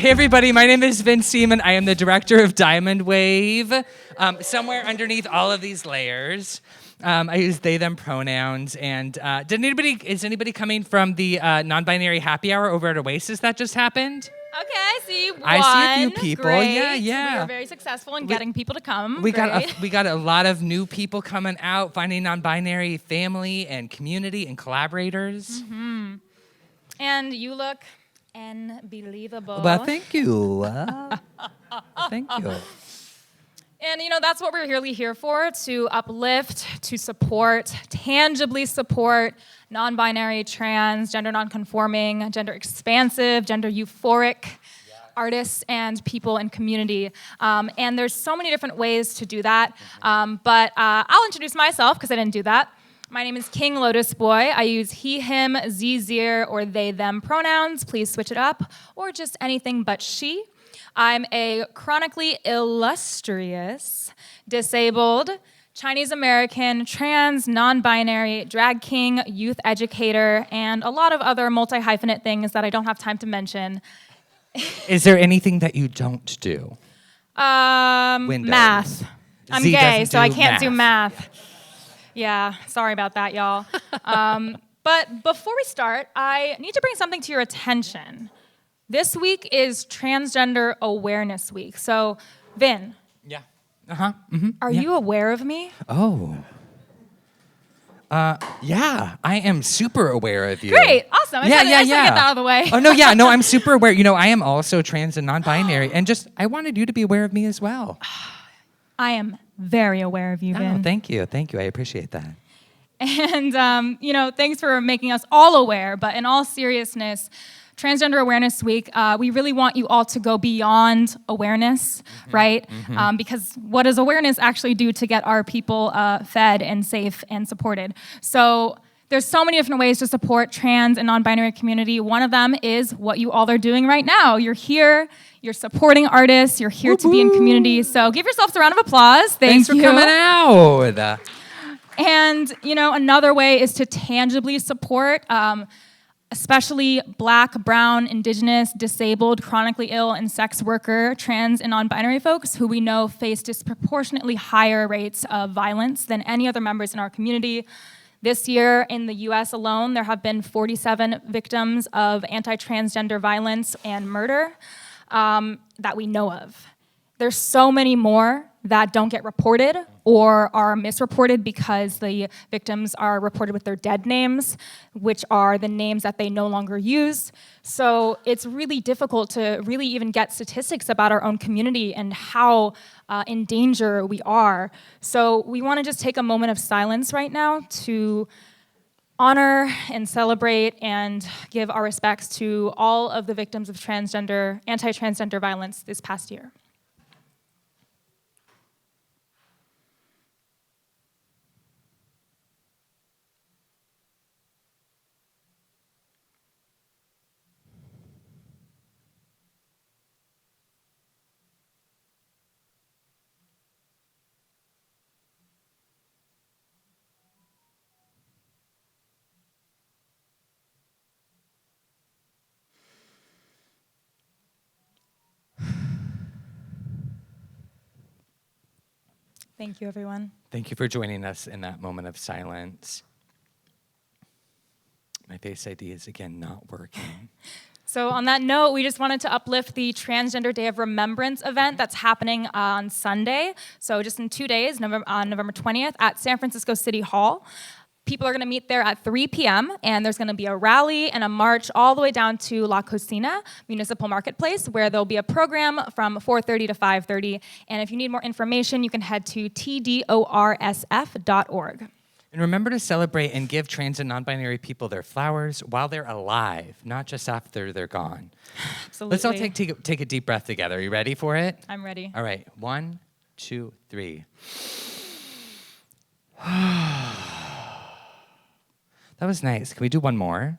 Hey everybody, my name is Seaman. I am the director of Diamond Wave. Somewhere underneath all of these layers, I use they, them pronouns. And is anybody coming from the non-binary happy hour over at Oasis that just happened? Okay, I see one. I see a few people. Great. Yeah. So we were very successful in getting people to come. We got a lot of new people coming out, finding non-binary family and community and collaborators. Mm-hmm. And you look unbelievable. Well, thank you. Thank you. And that's what we're really here for, to uplift, to support, tangibly support non-binary, trans, gender non-conforming, gender expansive, gender euphoric artists and people in community. And there's so many different ways to do that. But I'll introduce myself because I didn't do that. My name is King Lotus Boy. I use he, him, z, zir, or they, them pronouns. Please switch it up, or just anything but she. I'm a chronically illustrious, disabled, Chinese American, trans, non-binary, drag king, youth educator, and a lot of other multi-hyphenate things that I don't have time to mention. Is there anything that you don't do? Math. I'm Z gay, so I can't math. do math. Yeah, sorry about that, y'all. But before we start, I need to bring something to your attention. This week is Transgender Awareness Week. So, Vin. Yeah. Uh-huh. Mm-hmm. Are you aware of me? Oh. Yeah, I am super aware of you. Great, awesome. I just had to get that out of the way. No, I'm super aware. I am also trans and non-binary, and I wanted you to be aware of me as well. I am very aware of you, Vin. Oh, thank you. I appreciate that. And, thanks for making us all aware. But in all seriousness, Transgender Awareness Week, we really want you all to go beyond awareness, right? Mm-hmm. Because what does awareness actually do to get our people fed and safe and supported? So there's so many different ways to support trans and non-binary community. One of them is what you all are doing right now. You're here, you're supporting artists, you're here to be in community. So give yourselves a round of applause. Thanks for coming out. And, another way is to tangibly support especially Black, Brown, Indigenous, disabled, chronically ill, and sex worker, trans, and non-binary folks who we know face disproportionately higher rates of violence than any other members in our community. This year, in the US alone, there have been 47 victims of anti-transgender violence and murder that we know of. There's so many more that don't get reported or are misreported because the victims are reported with their dead names, which are the names that they no longer use. So it's really difficult to really even get statistics about our own community and how in danger we are. So we want to just take a moment of silence right now to honor and celebrate and give our respects to all of the victims of anti-transgender violence this past year. Thank you, everyone. Thank you for joining us in that moment of silence. My Face ID is again not working. So on that note, we just wanted to uplift the Transgender Day of Remembrance event that's happening on Sunday. So just in 2 days, on November 20th at San Francisco City Hall. People are going to meet there at 3 p.m., and there's going to be a rally and a march all the way down to La Cocina Municipal Marketplace, where there'll be a program from 4:30 to 5:30. And if you need more information, you can head to tdorsf.org. And remember to celebrate and give trans and non-binary people their flowers while they're alive, not just after they're gone. Absolutely. Let's all take a deep breath together. Are you ready for it? I'm ready. All right. 1, 2, 3. That was nice. Can we do one more?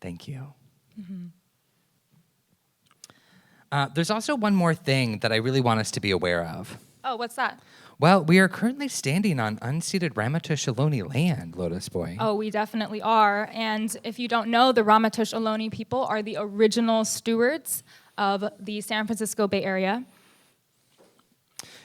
Thank you. Mm-hmm. There's also one more thing that I really want us to be aware of. Oh, what's that? Well, we are currently standing on unceded Ramaytush Ohlone land, Lotus Boy. Oh, we definitely are. And if you don't know, the Ramaytush Ohlone people are the original stewards of the San Francisco Bay Area.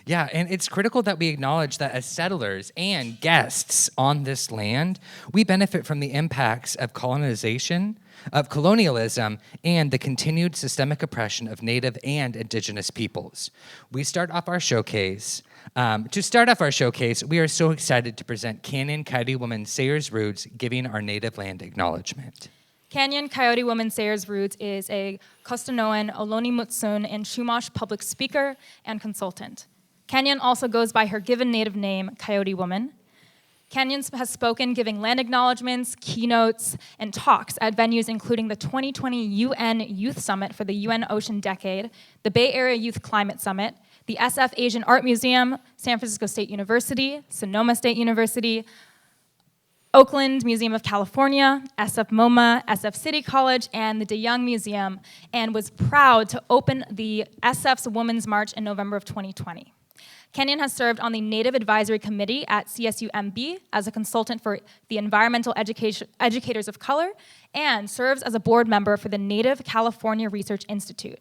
Yeah, and it's critical that we acknowledge that as settlers and guests on this land, we benefit from the impacts of colonization, of colonialism, and the continued systemic oppression of Native and Indigenous peoples. To start off our showcase, we are so excited to present Canyon Coyote Woman Sayers Roots giving our native land acknowledgement. Canyon Coyote Woman Sayers Roots is a Costanoan, Ohlone Mutsun, and Chumash public speaker and consultant. Canyon also goes by her given native name, Coyote Woman. Canyon has spoken giving land acknowledgements, keynotes, and talks at venues including the 2020 UN Youth Summit for the UN Ocean Decade, the Bay Area Youth Climate Summit, the SF Asian Art Museum, San Francisco State University, Sonoma State University, Oakland Museum of California, SF MoMA, SF City College, and the DeYoung Museum, and was proud to open the SF's Women's March in November of 2020. Canyon has served on the Native Advisory Committee at CSU Enby as a consultant for the Environmental Educators of Color and serves as a board member for the Native California Research Institute.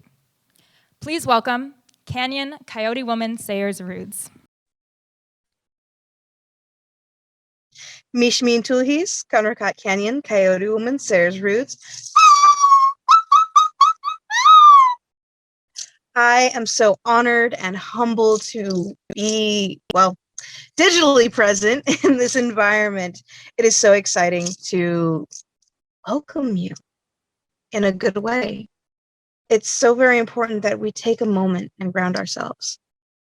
Please welcome Canyon Coyote Woman Sayers Roots. Mishmin Tulhis, Concord Canyon Coyote Woman Sayers Roots. I am so honored and humbled to be, digitally present in this environment. It is so exciting to welcome you in a good way. It's so very important that we take a moment and ground ourselves.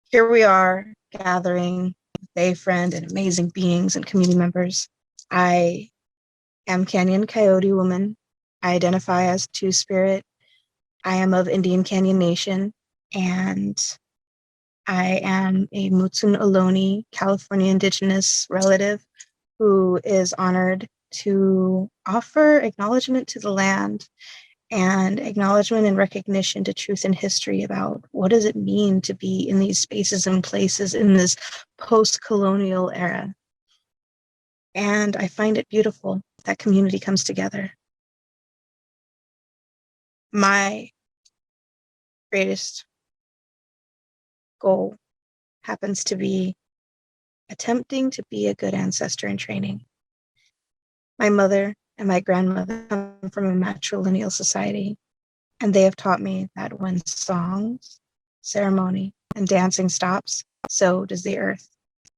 Here we are gathering THEYFRIEND and amazing beings and community members. I am Canyon Coyote Woman. I identify as Two-Spirit. I am of Indian Canyon Nation, and I am a Mutsun Ohlone California Indigenous relative who is honored to offer acknowledgement to the land and acknowledgement and recognition to truth and history about what does it mean to be in these spaces and places in this post-colonial era. And I find it beautiful that community comes together. My greatest goal happens to be attempting to be a good ancestor in training. My mother and my grandmother come from a matrilineal society, and they have taught me that when songs, ceremony, and dancing stops, so does the earth.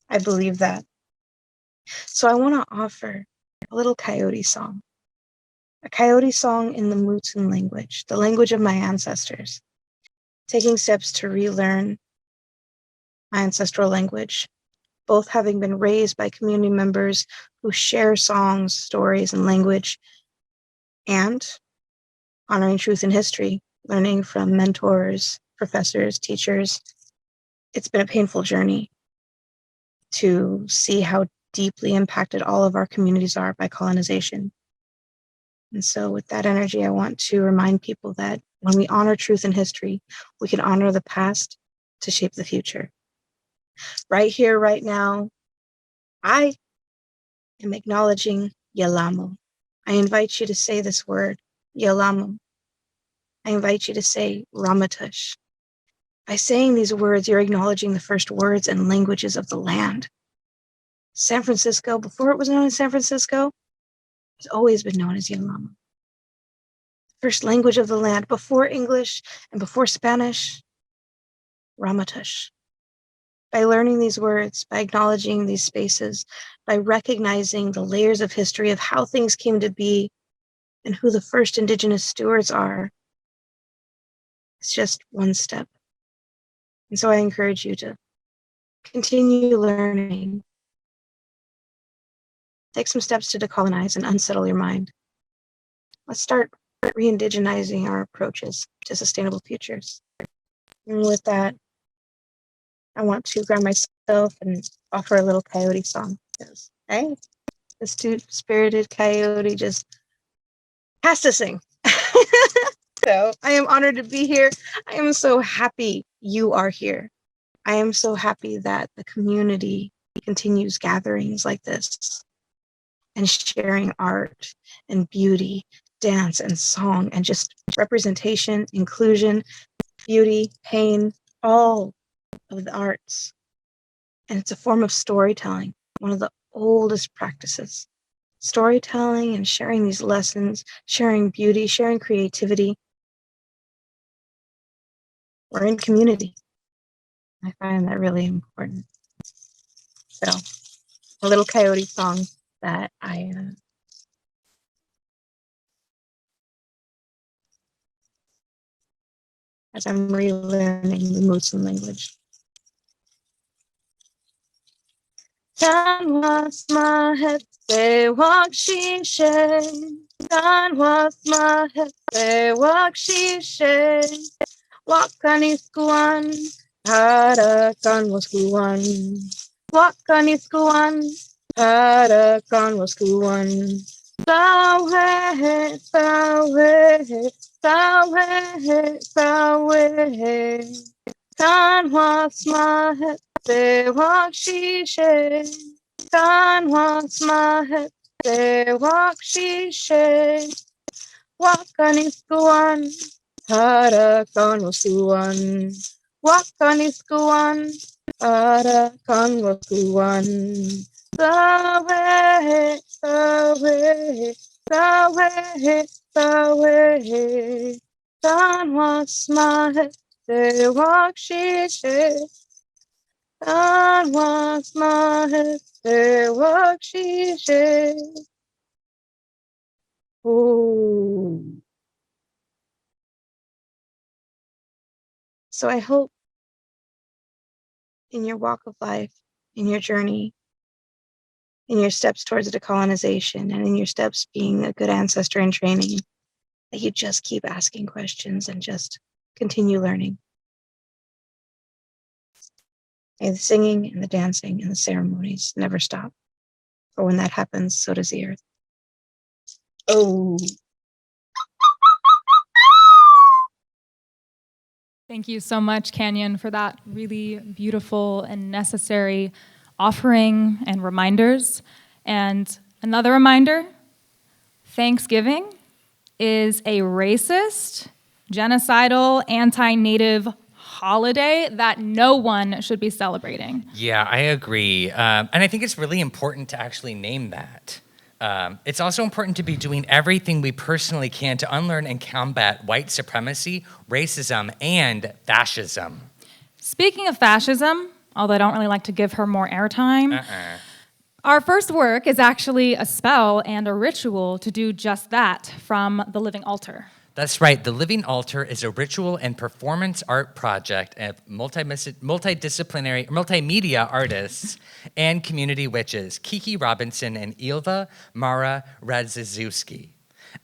I believe that. So I want to offer a little coyote song. A coyote song in the Mutsun language, the language of my ancestors, taking steps to relearn my ancestral language, both having been raised by community members who share songs, stories, and language, and honoring truth and history, learning from mentors, professors, teachers. It's been a painful journey to see how deeply impacted all of our communities are by colonization. And so with that energy, I want to remind people that when we honor truth and history, we can honor the past to shape the future. Right here, right now, I am acknowledging Yalamo. I invite you to say this word, Yalamo. I invite you to say Ramaytush. By saying these words, you're acknowledging the first words and languages of the land. San Francisco, before it was known as San Francisco, has always been known as Yalamo. First language of the land, before English and before Spanish, Ramaytush. By learning these words, by acknowledging these spaces, by recognizing the layers of history of how things came to be and who the first Indigenous stewards are, it's just one step. And so I encourage you to continue learning. Take some steps to decolonize and unsettle your mind. Let's start re-indigenizing our approaches to sustainable futures. And with that, I want to ground myself and offer a little coyote song. Because, hey, this two-spirited coyote just has to sing. So I am honored to be here. I am so happy you are here. I am so happy that the community continues gatherings like this and sharing art and beauty, dance and song, and just representation, inclusion, beauty, pain, all of the arts. And it's a form of storytelling, one of the oldest practices. Storytelling and sharing these lessons, sharing beauty, sharing creativity. We're in community. I find that really important. So, a little coyote song that as I'm relearning the Muslim language. Tanwa smahete wakshishe, Tanwa smahete wakshishe, Wakaniskuan, Harakan waskuan, Wakaniskuan, Harakan waskuan. Sawe, sawe, sawe, sawe, Tanwa smahete wakshishe, Tanwa smahete wakshishe, Wakaniskuan, Harakan waskuan, Wakaniskuan, Harakan waskuan. Sawe, sawe, sawe, sawe, Tanwa smahete wakshishe, Tanwa smahete wakshishe. Ooh. So I hope in your walk of life, in your journey, in your steps towards decolonization, and in your steps being a good ancestor in training, that you just keep asking questions and just continue learning. May the singing and the dancing and the ceremonies never stop. For when that happens, so does the earth. Oh. Thank you so much, Canyon, for that really beautiful and necessary offering and reminders. And another reminder, Thanksgiving is a racist, genocidal, anti-Native holiday that no one should be celebrating. Yeah, I agree. And I think it's really important to actually name that. It's also important to be doing everything we personally can to unlearn and combat white supremacy, racism, and fascism. Speaking of fascism, although I don't really like to give her more airtime, our first work is actually a spell and a ritual to do just that from the Living Altar. That's right. The Living Altar is a ritual and performance art project of multidisciplinary, multimedia artists and community witches, Kiki Robinson and Ilva Mara Radziszewski.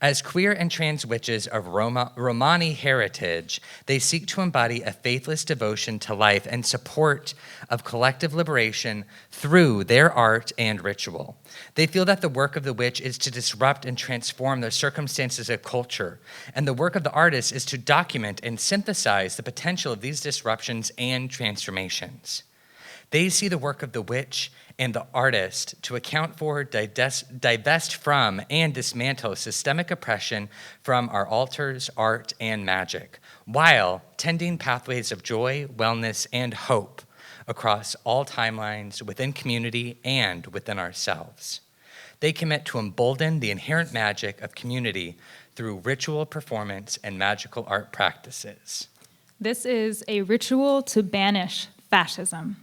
As queer and trans witches of Romani heritage, they seek to embody a faithless devotion to life and support of collective liberation through their art and ritual. They feel that the work of the witch is to disrupt and transform the circumstances of culture, and the work of the artist is to document and synthesize the potential of these disruptions and transformations. They see the work of the witch and the artist to account for, divest from, and dismantle systemic oppression from our altars, art, and magic, while tending pathways of joy, wellness, and hope across all timelines, within community, and within ourselves. They commit to embolden the inherent magic of community through ritual performance and magical art practices. This is a ritual to banish fascism.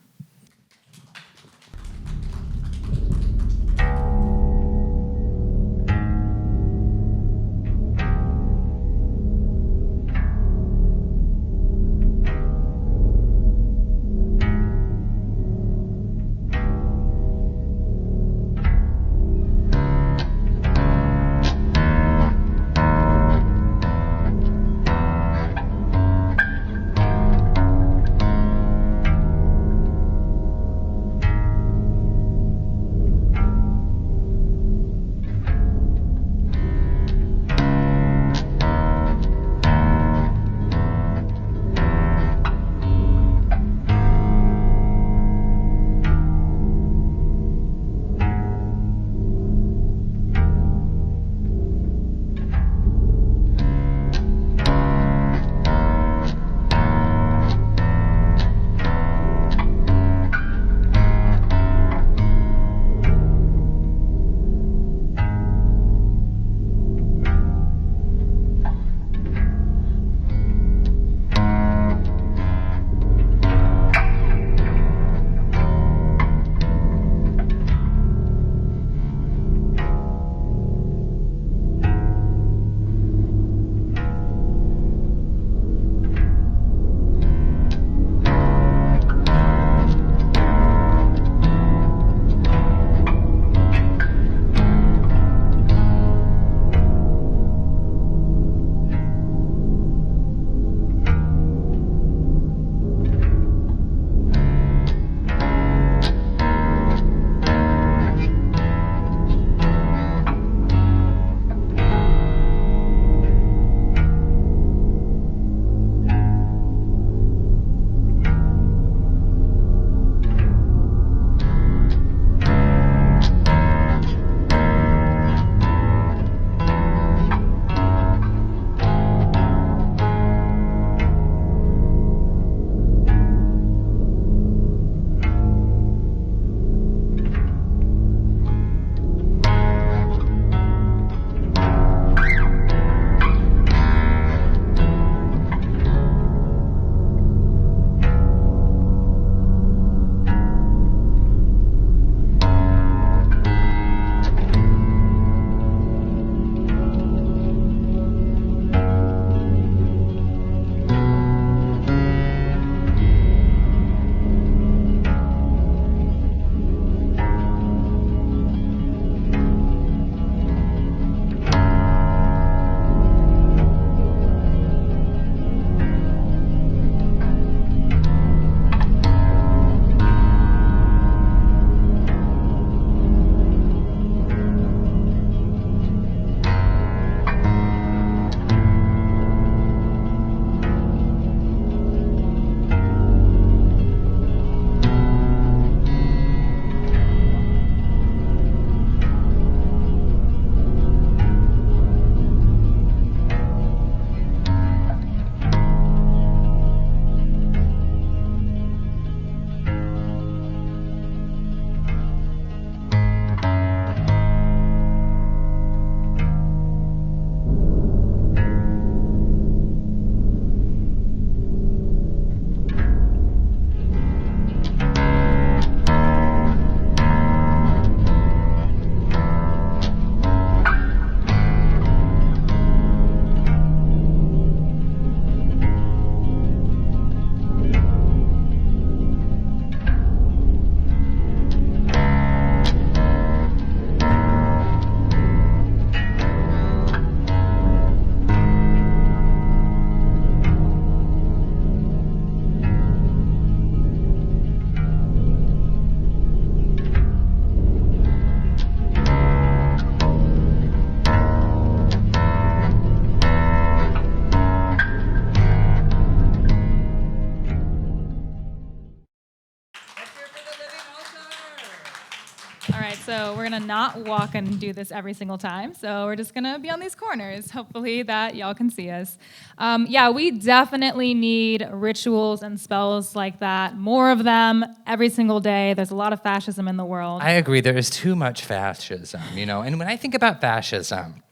So we're gonna not walk and do this every single time. So we're just gonna be on these corners. Hopefully that y'all can see us. Yeah, we definitely need rituals and spells like that. More of them every single day. There's a lot of fascism in the world. I agree. There is too much fascism, you know. And when I think about fascism,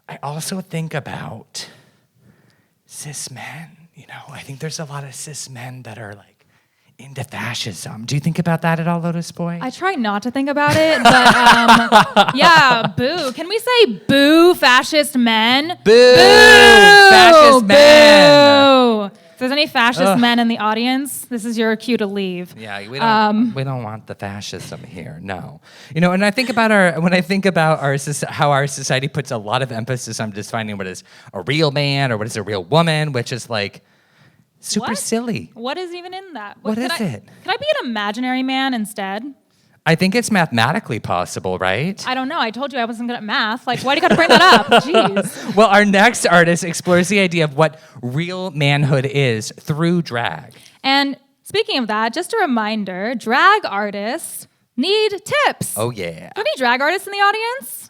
I also think about cis men. You know, I think there's a lot of cis men that are like into fascism. Do you think about that at all, Lotus Boy? I try not to think about it, but yeah, boo. Can we say boo fascist men? Boo! Fascist men! Boo! If there's any fascist men in the audience, this is your cue to leave. Yeah, we don't want the fascism here. No, you know. And I think about how our society puts a lot of emphasis on defining what is a real man or what is a real woman, which is like super silly. What is even in that? What is it? Can I be an imaginary man instead? I think it's mathematically possible, right? I don't know. I told you I wasn't good at math. Like, why do you got to bring that up? Jeez. Well, our next artist explores the idea of what real manhood is through drag. And speaking of that, just a reminder, drag artists need tips. Oh, yeah. Do any drag artists in the audience?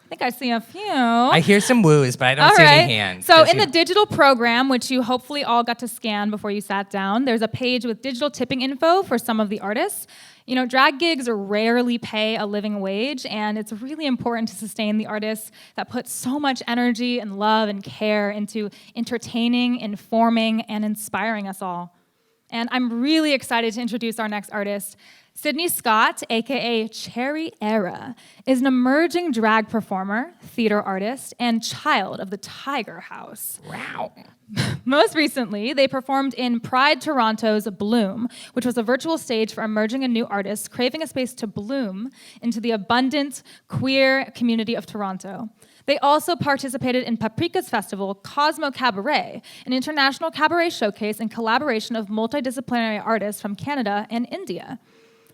I think I see a few. I hear some woos, but I don't see any hands. So in the digital program, which you hopefully all got to scan before you sat down, there's a page with digital tipping info for some of the artists. You know, drag gigs rarely pay a living wage, and it's really important to sustain the artists that put so much energy and love and care into entertaining, informing, and inspiring us all. And I'm really excited to introduce our next artist. Sydney Scott, aka Cherry Era, is an emerging drag performer, theater artist, and child of the Tiger House. Wow. Most recently, they performed in Pride Toronto's Bloom, which was a virtual stage for emerging and new artists craving a space to bloom into the abundant queer community of Toronto. They also participated in Paprika's festival, Cosmo Cabaret, an international cabaret showcase in collaboration of multidisciplinary artists from Canada and India.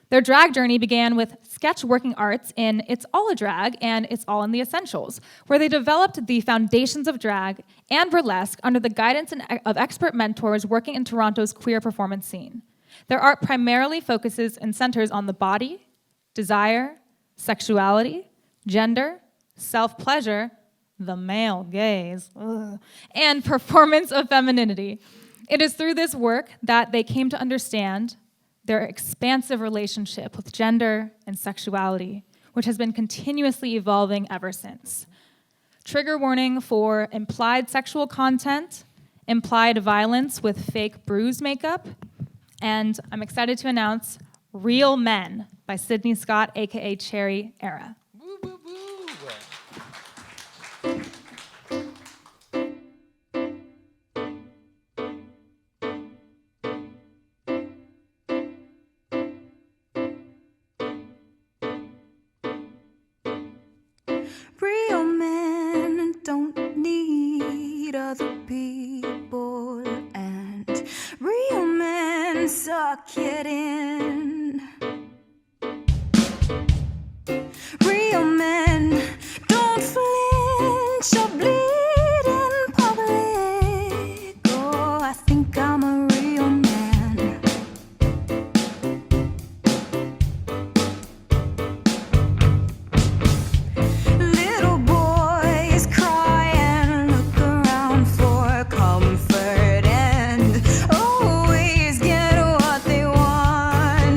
Their drag journey began with sketch working arts in It's All a Drag and It's All in the Essentials, where they developed the foundations of drag and burlesque under the guidance of expert mentors working in Toronto's queer performance scene. Their art primarily focuses and centers on the body, desire, sexuality, gender, self-pleasure, the male gaze, and performance of femininity. It is through this work that they came to understand their expansive relationship with gender and sexuality, which has been continuously evolving ever since. Trigger warning for implied sexual content, implied violence with fake bruise makeup, and I'm excited to announce Real Men by Sydney Scott, aka Cherry Era. Woo, woo, woo. Real men don't need other people, and real men suck it in. Real men don't flinch or bleed in public. Oh, I think I'm a real man. Little boys cry and look around for comfort and always get what they want.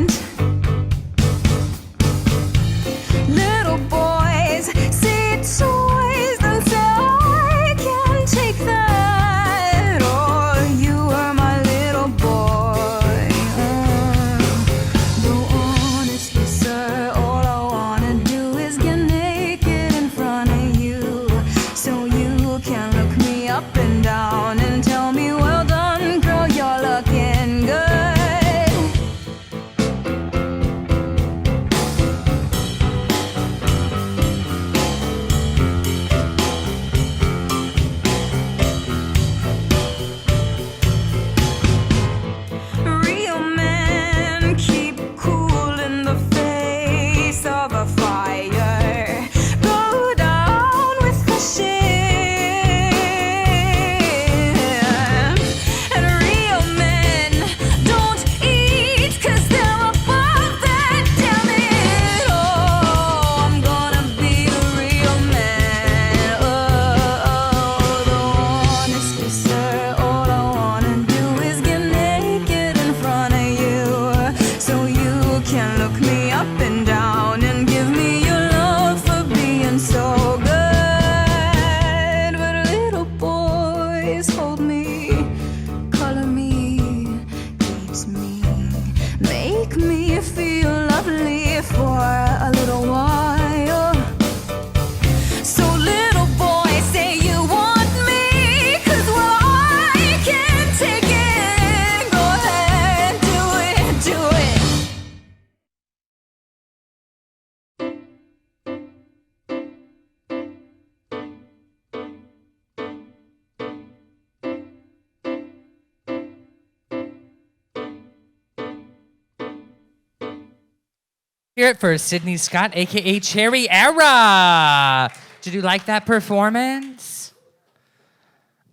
Hear it for Sydney Scott, aka Cherry Era. Did you like that performance?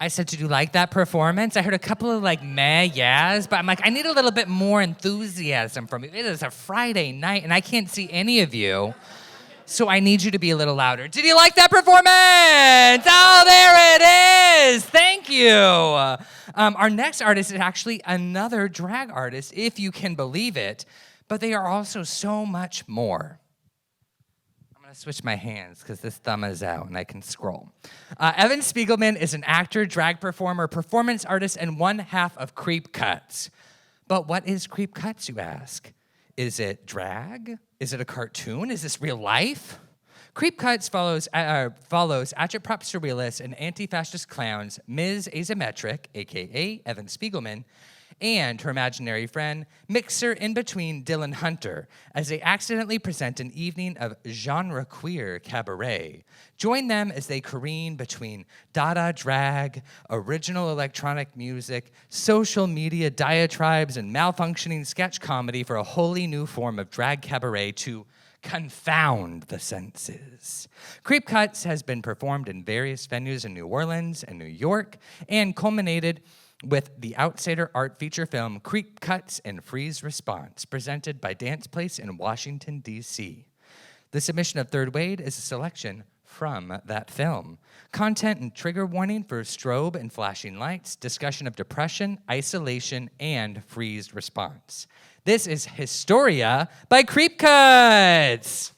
I said, did you like that performance? I heard a couple of like meh yeahs, but I'm like, I need a little bit more enthusiasm from you. It is a Friday night and I can't see any of you. So I need you to be a little louder. Did you like that performance? Oh, there it is. Thank you. Our next artist is actually another drag artist, if you can believe it, but they are also so much more. I'm gonna switch my hands because this thumb is out and I can scroll. Evan Spigelman is an actor, drag performer, performance artist, and one half of Creep Cuts. But what is Creep Cuts, you ask? Is it drag? Is it a cartoon? Is this real life? Creep Cuts follows agitprop surrealists and anti-fascist clowns Ms. Asymmetric, a.k.a. Evan Spigelman, and her imaginary friend, mixer in between Dylan Hunter, as they accidentally present an evening of genre-queer cabaret. Join them as they careen between Dada drag, original electronic music, social media diatribes, and malfunctioning sketch comedy for a wholly new form of drag cabaret to confound the senses. Creep Cuts has been performed in various venues in New Orleans and New York, and culminated with the outsider art feature film Creep Cuts and Frías Response, presented by Dance Place in Washington, D.C. The submission of Third Wade is a selection from that film. Content and trigger warning for strobe and flashing lights, discussion of depression, isolation, and Frías Response. This is Historia by Creep Cuts.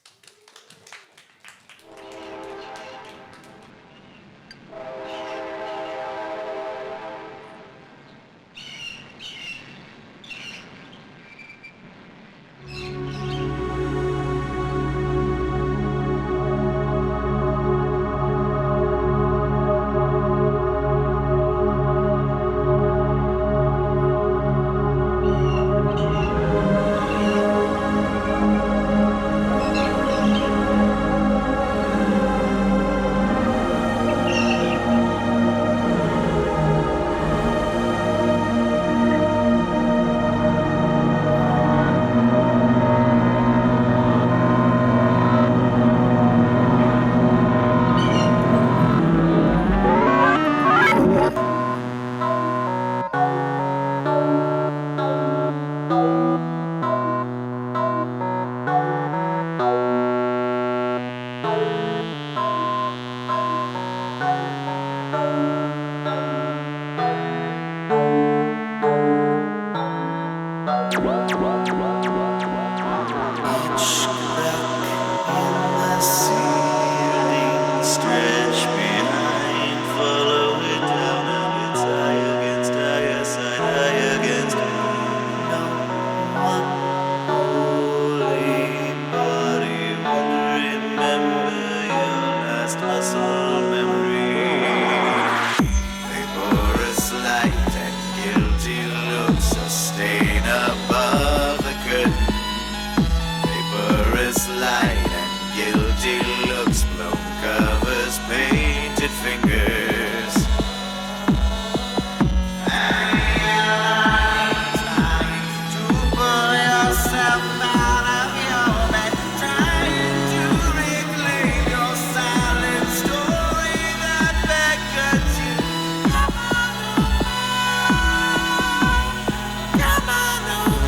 Come on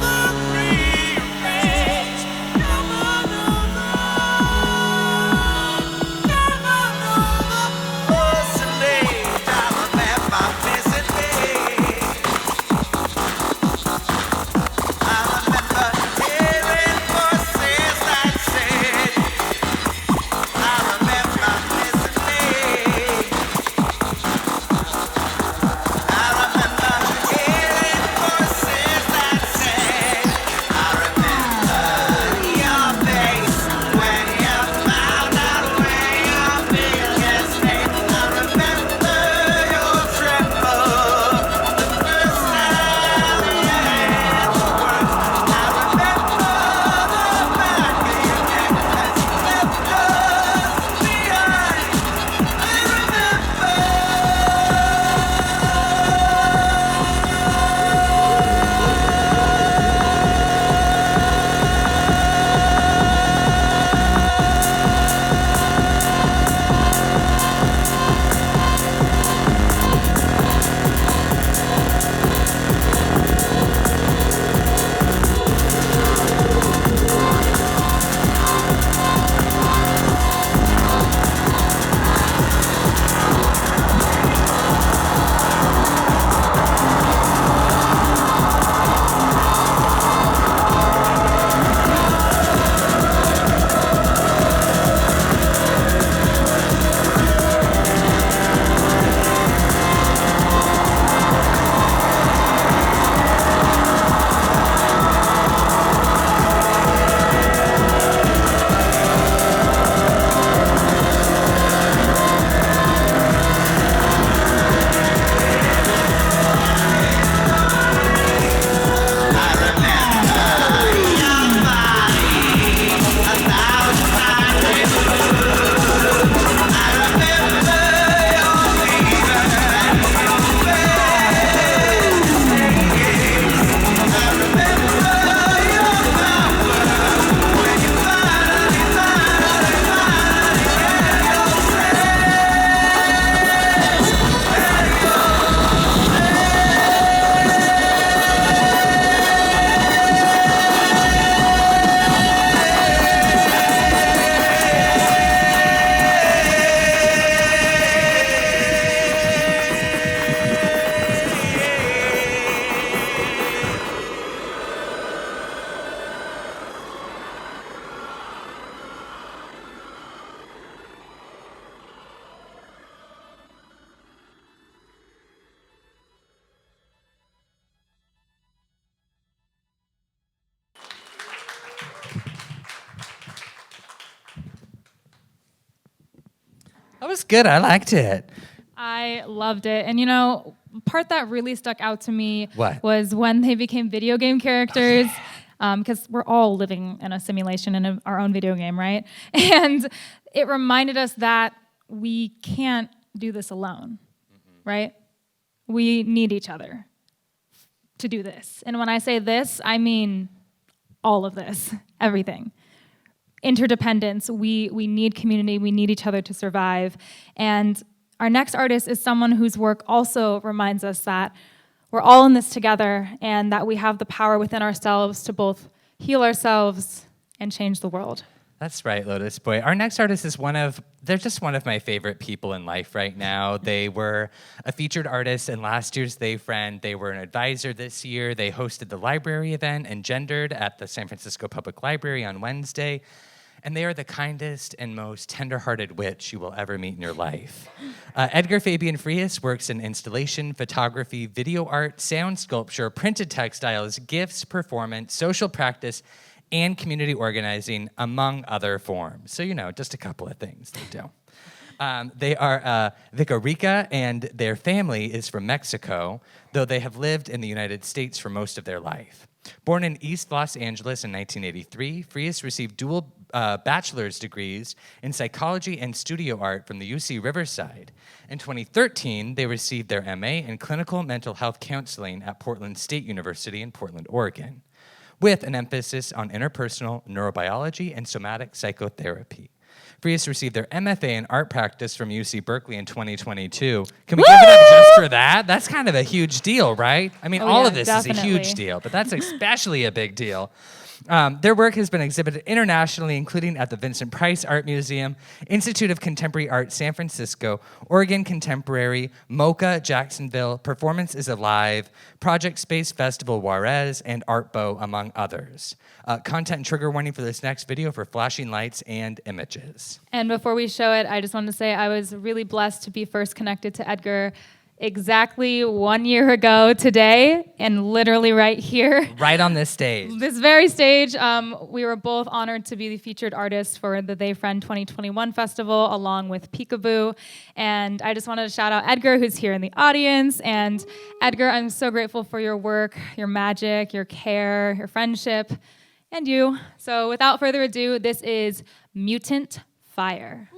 was good. I liked it. I loved it. And you know, part that really stuck out to me What? was when they became video game characters. Because we're all living in a simulation in our own video game, right? And it reminded us that we can't do this alone, right? We need each other to do this. And when I say this, I mean all of this, everything. Interdependence, we need community, we need each other to survive. And our next artist is someone whose work also reminds us that we're all in this together and that we have the power within ourselves to both heal ourselves and change the world. That's right, Lotus Boy. Our next artist is they're just one of my favorite people in life right now. They were a featured artist in last year's THEYFRIEND. They were an advisor this year. They hosted the library event Engendered at the San Francisco Public Library on Wednesday. And they are the kindest and most tender-hearted witch you will ever meet in your life. Edgar Fabián Frías works in installation, photography, video art, sound sculpture, printed textiles, gifts, performance, social practice, and community organizing, among other forms. So, you know, just a couple of things they do. They are Vicarica, and their family is from Mexico, though they have lived in the United States for most of their life. Born in East Los Angeles in 1983, Frías received dual bachelor's degrees in psychology and studio art from the UC Riverside. In 2013, they received their MA in clinical mental health counseling at Portland State University in Portland, Oregon, with an emphasis on interpersonal neurobiology and somatic psychotherapy. Frías received their MFA in art practice from UC Berkeley in 2022. Can we give it up just for that? That's kind of a huge deal, right? I mean, all yeah, of this is a huge definitely. deal, but that's especially a big deal. Their work has been exhibited internationally, including at the Vincent Price Art Museum, Institute of Contemporary Art San Francisco, Oregon Contemporary, MoCA Jacksonville, Performance is Alive, Project Space Festival Juarez, and Art Bow, among others. Content and trigger warning for this next video for flashing lights and images. And before we show it, I just wanted to say I was really blessed to be first connected to Edgar exactly 1 year ago today, and literally right here. Right on this stage. This very stage, we were both honored to be the featured artist for the THEYFRIEND 2021 festival, along with Peekaboo. And I just wanted to shout out Edgar, who's here in the audience. And Edgar, I'm so grateful for your work, your magic, your care, your friendship, and you. So without further ado, this is Mutant Fire.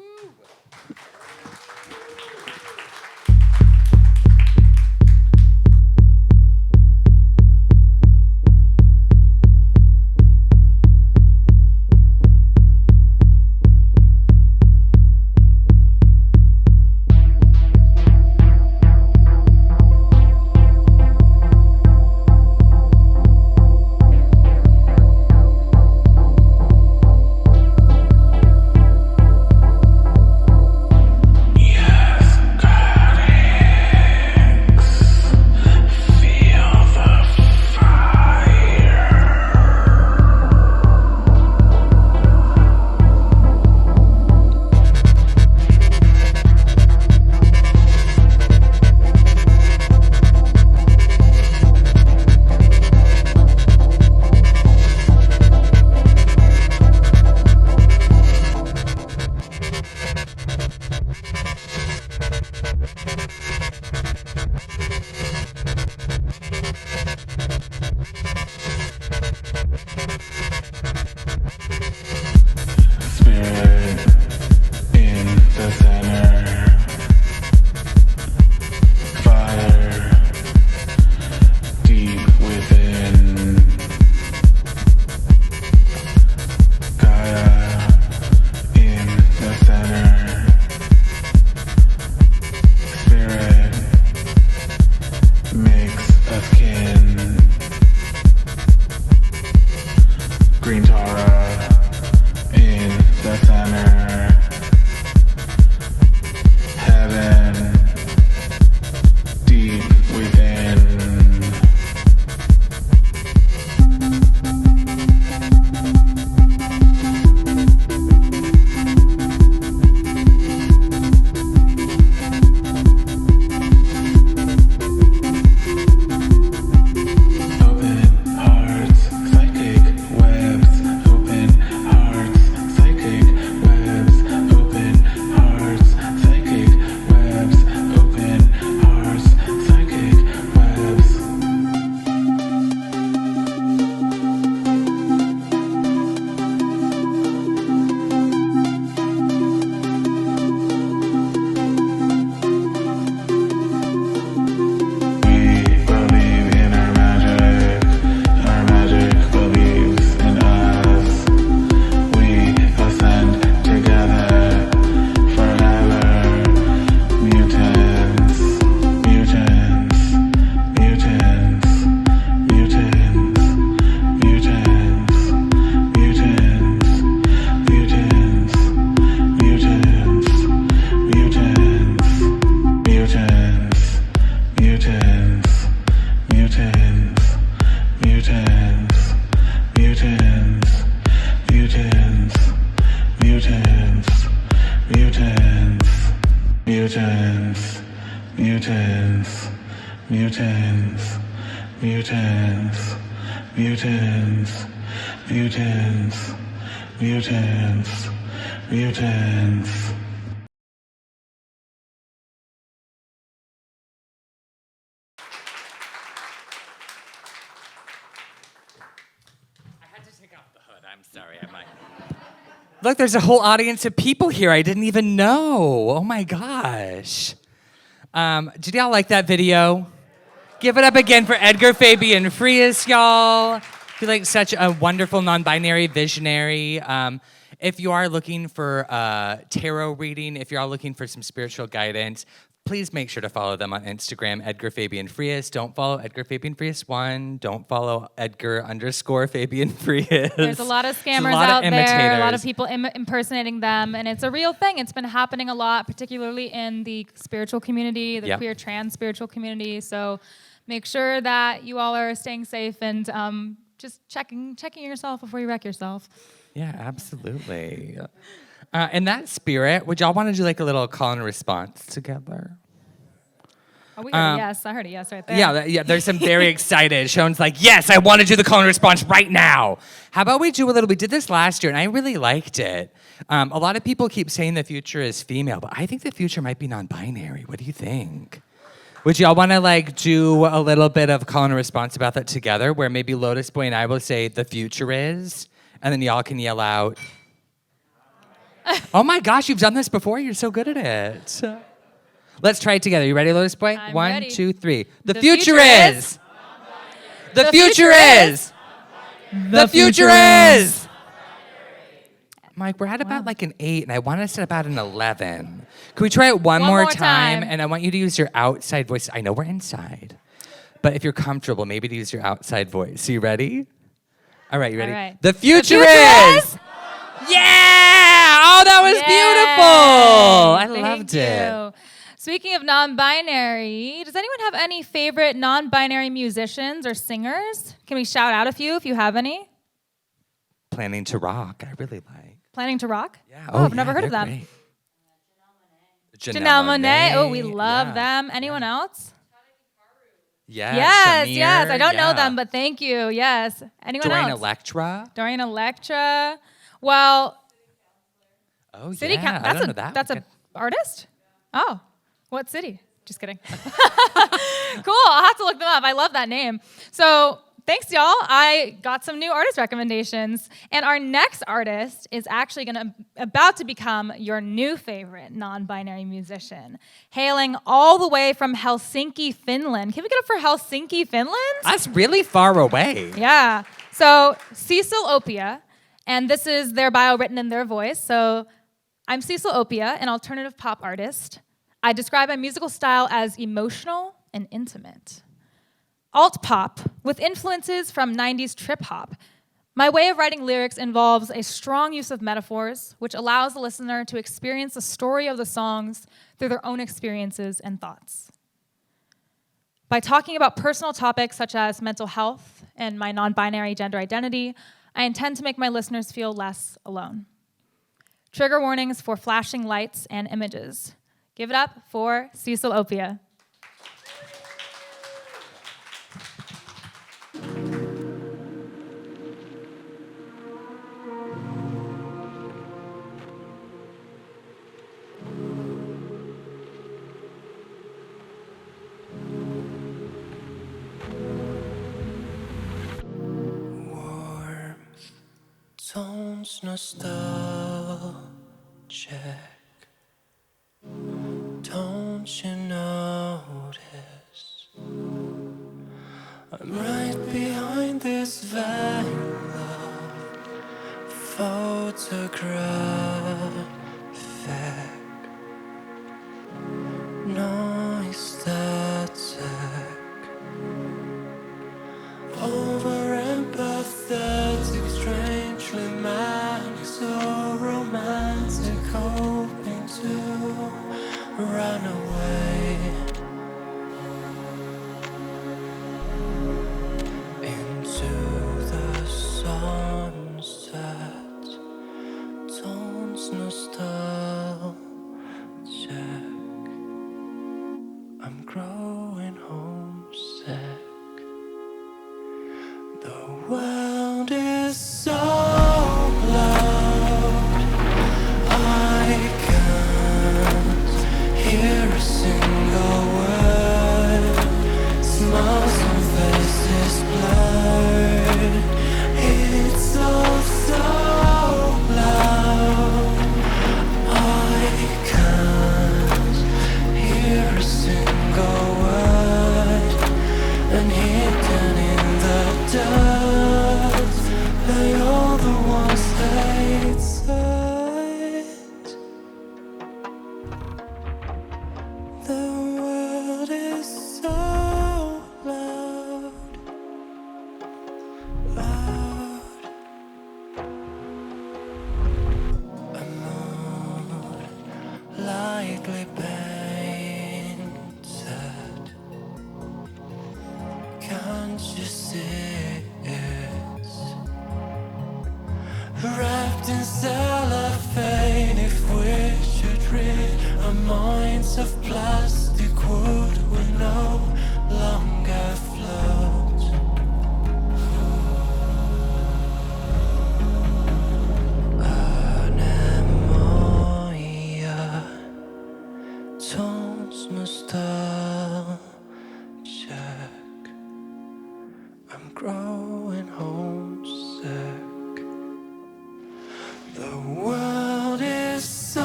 mutants, mutants, mutants, mutants. I'm sorry, I might. Look, there's a whole audience of people here I didn't even know. Oh my gosh. Did y'all like that video? Give it up again for Edgar, Fabián, Frías, y'all. He's like such a wonderful non-binary visionary. If you are looking for tarot reading, if you're all looking for some spiritual guidance, please make sure to follow them on Instagram, Edgar, Fabián, Frías. Don't follow Edgar, Fabián, Frías 1. Don't follow Edgar_Fabián, Frías. There's a lot of scammers out there, a lot of people impersonating them, and it's a real thing. It's been happening a lot, particularly in the spiritual community, the queer trans spiritual community. So make sure that you all are staying safe and just checking yourself before you wreck yourself. Yeah, absolutely. In that spirit, would y'all want to do like a little call and response together? Oh, we heard a yes. I heard a yes right there. Yeah, there's some very excited. Sean's like, yes, I want to do the call and response right now. How about we do a little, we did this last year and I really liked it. A lot of people keep saying the future is female, but I think the future might be non-binary. What do you think? Would y'all want to like do a little bit of call and response about that together where maybe Lotus Boy and I will say the future is, and then y'all can yell out, oh my gosh, you've done this before? You're so good at it. Let's try it together. You ready, Lotus Boy? I'm 1, ready. 2, 3. The future is. The future is. The future is. Mike, we're at about like an 8, and I want us at about an 11. Can we try it one more time? And I want you to use your outside voice. I know we're inside, but if you're comfortable, maybe to use your outside voice. Are you ready? All right, you ready? All right. The future is. Yeah! Oh, that was beautiful. I loved it. Speaking of non-binary, does anyone have any favorite non-binary musicians or singers? Can we shout out a few if you have any? Planning to Rock, I really like. Planning to Rock? Yeah. Oh, I've never heard of them. Janelle Monáe. Oh, we love them. Anyone else? Yeah. Yes. I don't know them, but thank you. Yes. Anyone Dorian else? Electra. Dorian Electra. Well, Oh, City yeah. I don't know that. That's an artist? Oh, what city? Just kidding. Cool. I'll have to look them up. I love that name. So thanks, y'all. I got some new artist recommendations. And our next artist is actually about to become your new favorite non-binary musician, hailing all the way from Helsinki, Finland. Can we get up for Helsinki, Finland? That's really far away. Yeah. So Cecil Opia, and this is their bio written in their voice. So I'm Cecil Opia, an alternative pop artist. I describe my musical style as emotional and intimate. Alt pop with influences from 90s trip hop. My way of writing lyrics involves a strong use of metaphors, which allows the listener to experience the story of the songs through their own experiences and thoughts. By talking about personal topics such as mental health and my non-binary gender identity, I intend to make my listeners feel less alone. Trigger warnings for flashing lights and images. Give it up for Cecil Opia. Tones nostalgic. Don't you notice I'm right behind this veil of photographic noise static over empathetic, strangely manic, so romantic, hoping to run away into the sunset. Tones nostalgic. world is so loud, I can't hear a single word. Smiles and faces blurred. It's all so loud, I can't hear a single word. And hidden in the dirt, they all the ones hate sight. The world is so loud, loud. A mood lightly painted. Can't you see it? Wrapped in cellophane, if we should rid our minds of plastic, would we no longer float? Anemoia tones nostalgic. I'm growing homesick. The world is so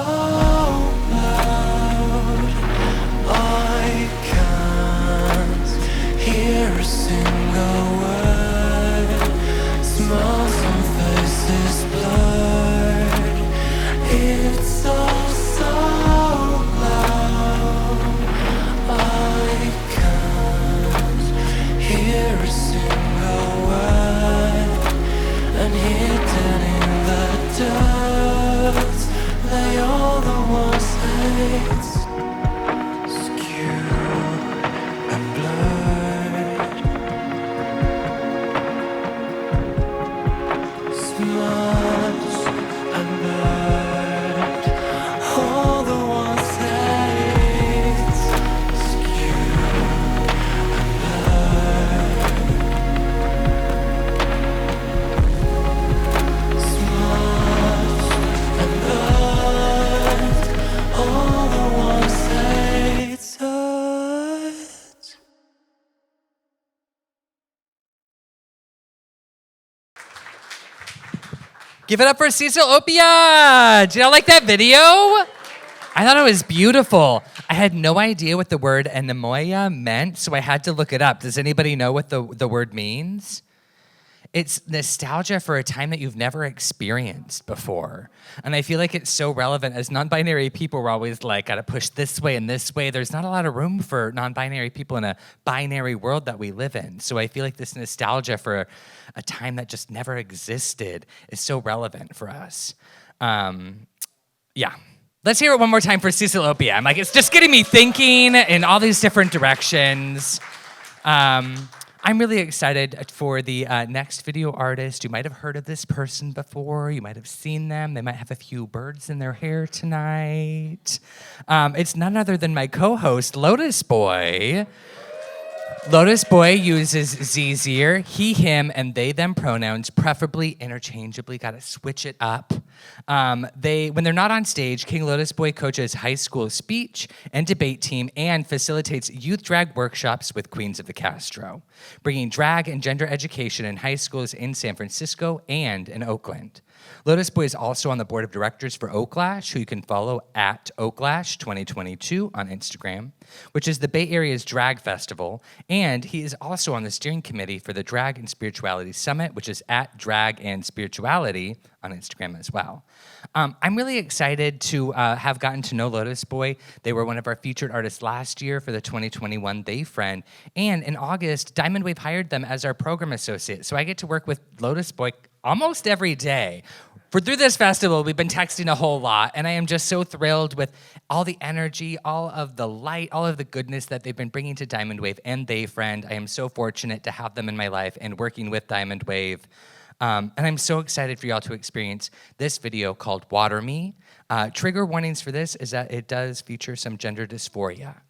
loud, I can't hear a single word. Smiles and faces blurred. It's all so loud, I can't hear a single word. And hidden in the dirt, they all the ones hate. Skewed and blurred. Smudged and blurred. All the ones hate. Skewed and blurred. Smudged and blurred. All the ones hate us. Give it up for Cecil Opia. Did y'all like that video? I thought it was beautiful. I had no idea what the word anemoia meant, so I had to look it up. Does anybody know what the word means? It's nostalgia for a time that you've never experienced before. And I feel like it's so relevant. As non-binary people, we're always like, gotta push this way and this way. There's not a lot of room for non-binary people in a binary world that we live in. So I feel like this nostalgia for a time that just never existed is so relevant for us. Yeah. Let's hear it one more time for Cecil Opia. I'm like, it's just getting me thinking in all these different directions. I'm really excited for the next video artist. You might have heard of this person before. You might have seen them. They might have a few birds in their hair tonight. It's none other than my co-host, LOTUS BOY. LOTUS BOY uses ZZer, he, him, and they, them pronouns, preferably interchangeably. Gotta switch it up. When they're not on stage, King LOTUS BOY coaches high school speech and debate team and facilitates youth drag workshops with Queens of the Castro, bringing drag and gender education in high schools in San Francisco and in Oakland. LOTUS BOY is also on the board of directors for Oaklash, who you can follow at Oaklash 2022 on Instagram, which is the Bay Area's drag festival, and he is also on the steering committee for the Drag and Spirituality Summit, which is at Drag and Spirituality on Instagram as well. I'm really excited to have gotten to know LOTUS BOY. They were one of our featured artists last year for the 2021 THEYFRIEND, and in August, Diamond Wave hired them as our program associate, so I get to work with LOTUS BOY almost every day. Through this festival, we've been texting a whole lot, and I am just so thrilled with all the energy, all of the light, all of the goodness that they've been bringing to Diamond Wave and THEYFRIEND. I am so fortunate to have them in my life and working with Diamond Wave. And I'm so excited for y'all to experience this video called Water Me. Trigger warnings for this is that it does feature some gender dysphoria.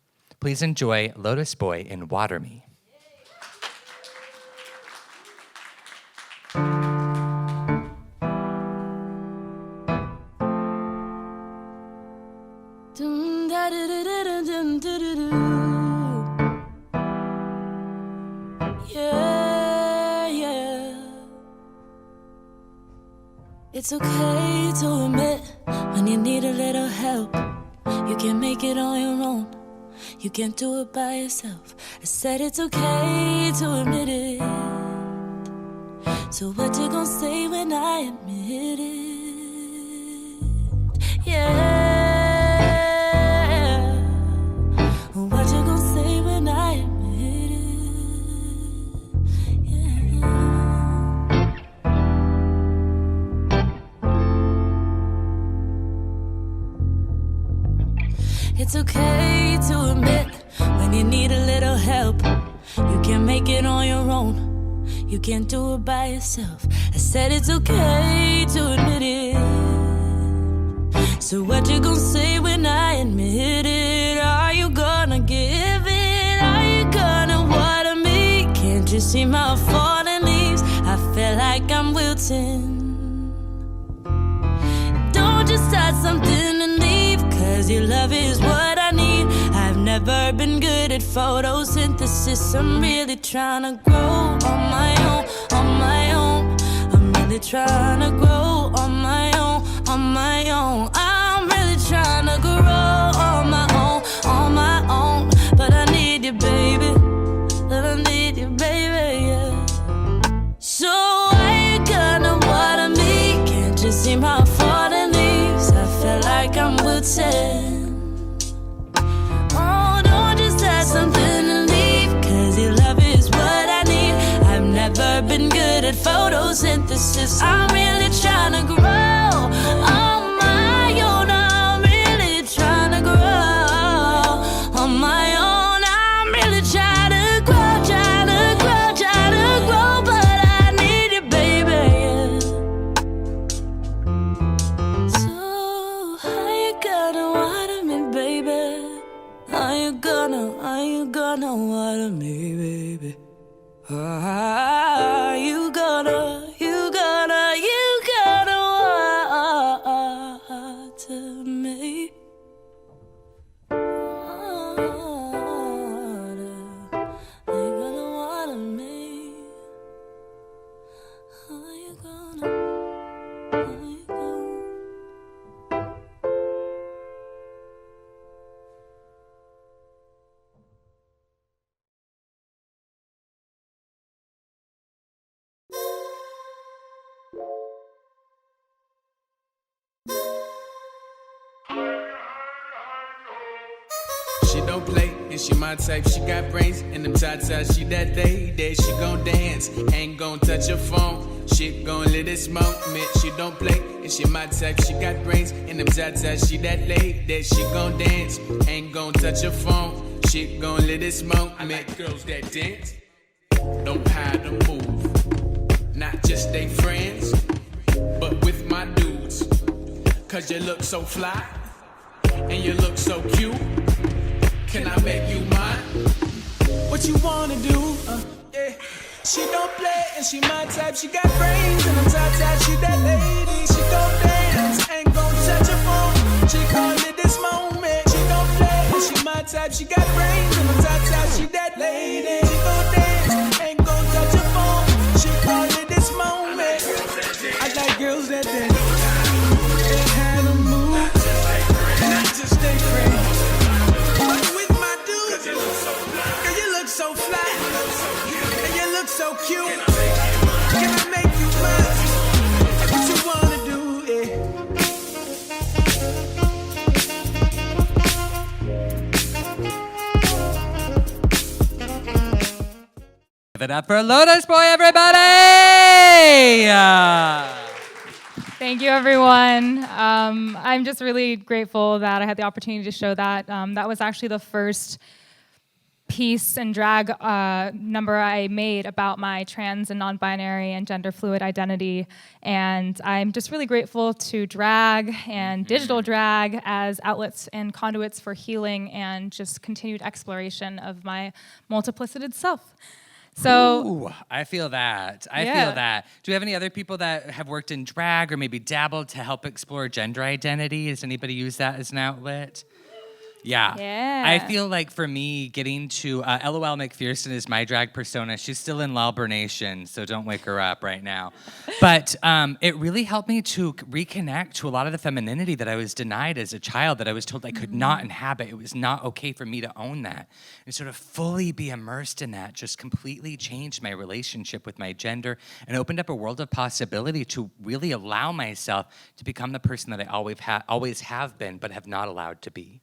Please enjoy LOTUS BOY in Water Me. It's okay to admit when you need a little help. You can make it on your own. You can't do it by yourself. I said it's okay to admit it. So what you gonna say when I admit it? Yeah. What you gonna say when I admit it? Yeah. It's okay to admit when you need a little help. You can't make it on your own. You can't do it by yourself. I said it's okay to admit it. So what you gonna say when I admit it? Are you gonna give it? Are you gonna water me? Can't you see my falling leaves? I feel like I'm wilting. Don't just start something and leave, 'cause your love is what I need. I've never been good at photosynthesis. I'm really trying to grow on my own, on my own. I'm really trying to grow on my own, on my own. I'm really trying to grow on my own, on my own. But I need you, baby. But I need you, baby, yeah. So are you gonna water me? Can't you see my falling leaves? I feel like I'm wilting. Oh, don't just add something to leave, 'cause your love is what I need. I've never been good at photosynthesis. I'm really trying to grow on my own. I'm really trying to grow on my own. I'm really trying to grow, trying to grow, trying to grow. But I need you, baby, yeah. So how you gonna water me, baby? Are you gonna water me, baby? Are you gonna water me? Are you gonna water me? Are you gonna? She don't play, and she my type. She got brains, and them tatas. She that day, she gon' dance. Ain't gon' touch her phone. She gon' let it smoke, man. She don't play, and she my type. She got brains, and them tatas. She that lady, she gon' dance. Ain't gon' touch her phone. She gon' let it smoke, man. I like girls that dance, don't hide or move. Not just they friends, but with my dudes. 'Cause you look so fly, and you look so cute. Can I make you mine? What you wanna do? Yeah. She don't play and she my type. She got brains and I'm tight. She that lady. She gon' dance, ain't gon' touch her phone. She call it this moment. She don't play and she my type. She got brains and I'm tight. She that lady. She gon' dance, ain't gon' touch her phone. She call it this moment. I like girls that dance. They had a move, not just stay free. So fly, and you look so cute. Can I make you mine? What you wanna do, yeah. Give it up for Lotus Boy, everybody! Thank you, everyone. I'm just really grateful that I had the opportunity to show that. That was actually the first piece and drag number I made about my trans and non-binary and gender fluid identity. And I'm just really grateful to drag and digital drag as outlets and conduits for healing and just continued exploration of my multiplicited self. So Ooh, I feel that. I feel that. Do we have any other people that have worked in drag or maybe dabbled to help explore gender identity? Does anybody use that as an outlet? Yeah. Yeah. I feel like for me, getting to LOL McPherson is my drag persona. She's still in Lalbernation, so don't wake her up right now. But it really helped me to reconnect to a lot of the femininity that I was denied as a child, that I was told I could not inhabit. It was not okay for me to own that. And sort of fully be immersed in that just completely changed my relationship with my gender and opened up a world of possibility to really allow myself to become the person that I always have been, but have not allowed to be.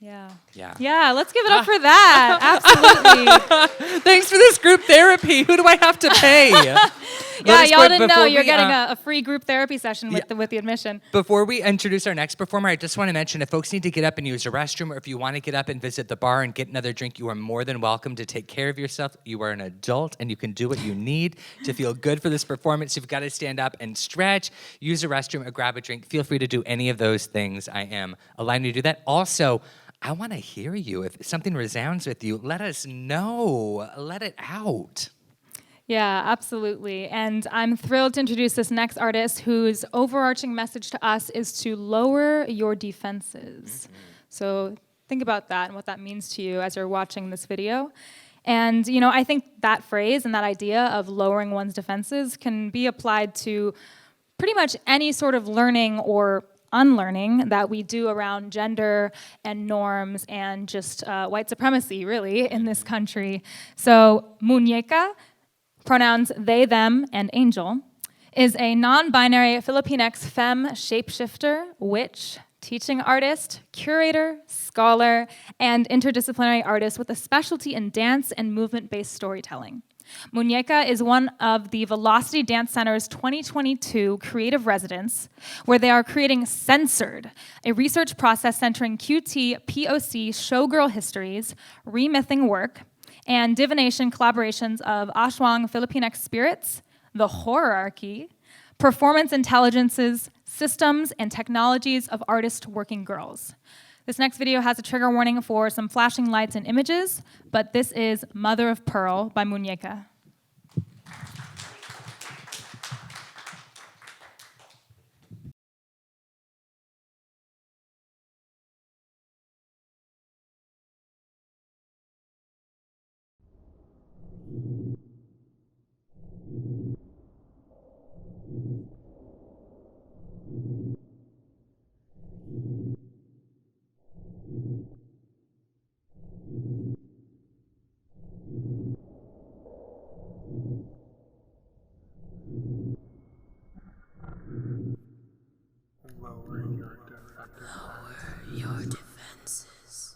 Yeah. Yeah. Yeah, let's give it up for that. Absolutely. Thanks for this group therapy. Who do I have to pay? Yeah, y'all didn't know you're getting a free group therapy session with the admission. Before we introduce our next performer, I just want to mention if folks need to get up and use a restroom, or if you want to get up and visit the bar and get another drink, you are more than welcome to take care of yourself. You are an adult and you can do what you need to feel good for this performance. You've got to stand up and stretch, use a restroom, or grab a drink. Feel free to do any of those things. I am allowing you to do that. Also, I want to hear you. If something resounds with you, let us know. Let it out. Yeah, absolutely. And I'm thrilled to introduce this next artist whose overarching message to us is to lower your defenses. So think about that and what that means to you as you're watching this video. And, you know, I think that phrase and that idea of lowering one's defenses can be applied to pretty much any sort of learning or unlearning that we do around gender and norms and just white supremacy, really, in this country. So Moonyeka, pronouns they, them, and angel, is a non-binary Filipinx femme shapeshifter, witch, teaching artist, curator, scholar, and interdisciplinary artist with a specialty in dance and movement-based storytelling. Moonyeka is one of the Velocity Dance Center's 2022 creative residents, where they are creating Censored, a research process centering QT, POC, showgirl histories, remything work, and divination collaborations of Aswang Filipinx spirits, the horarchy, performance intelligences, systems, and technologies of artist working girls. This next video has a trigger warning for some flashing lights and images, but this is Mother of Pearl by Moonyeka. Your defenses.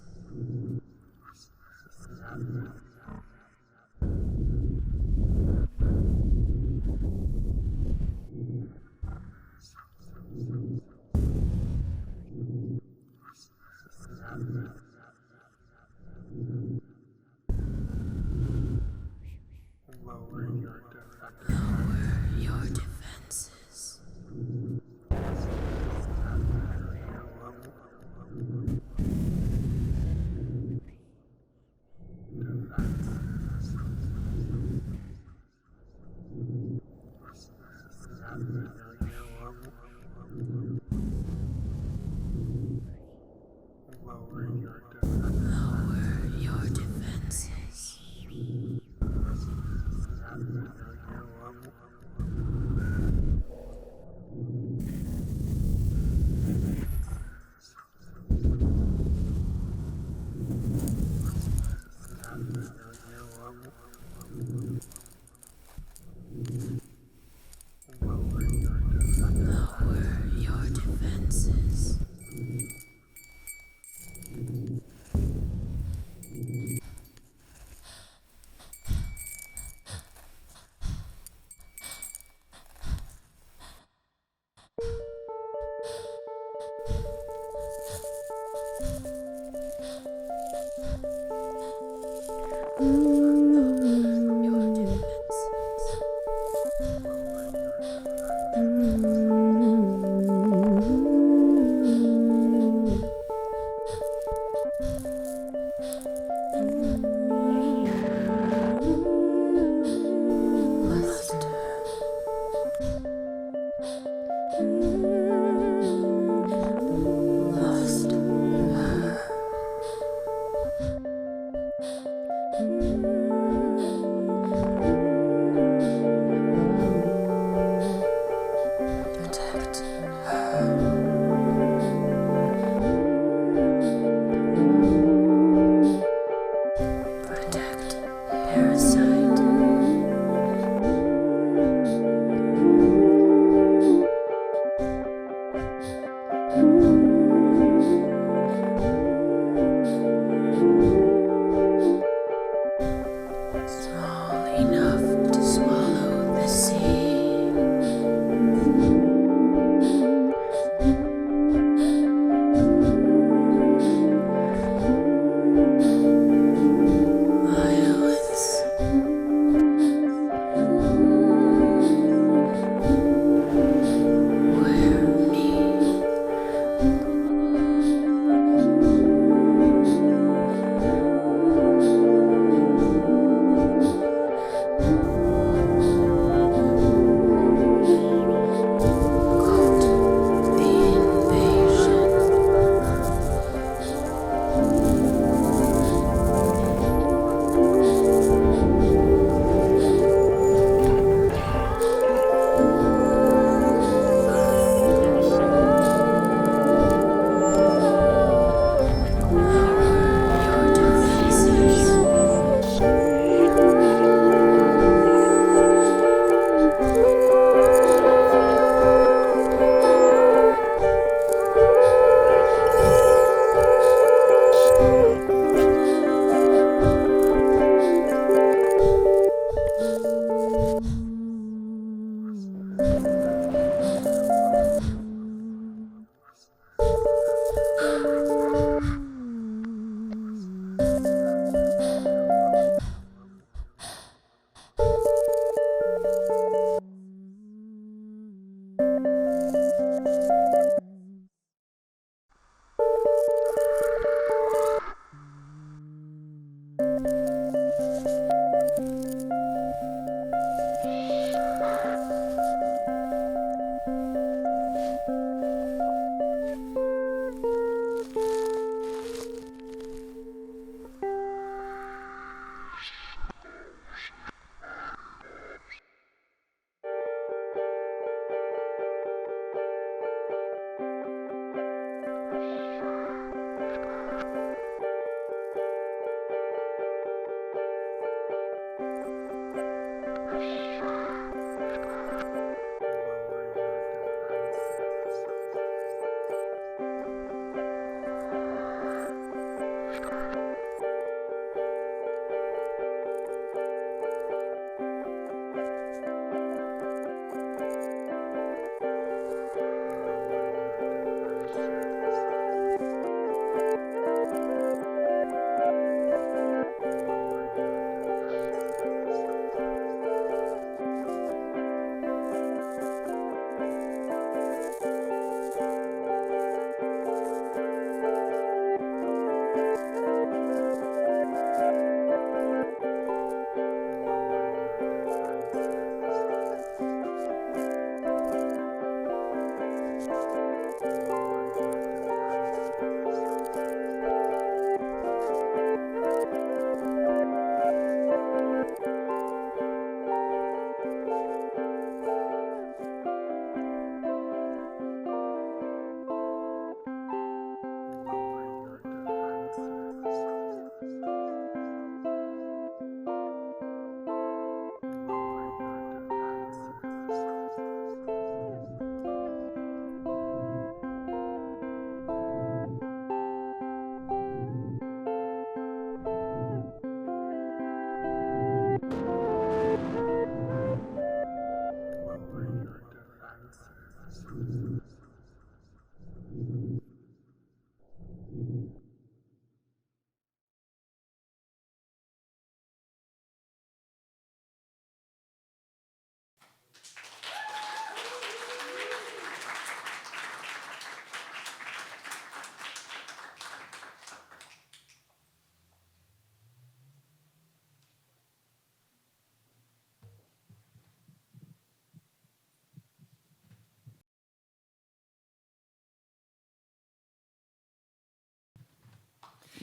Lower your defenses.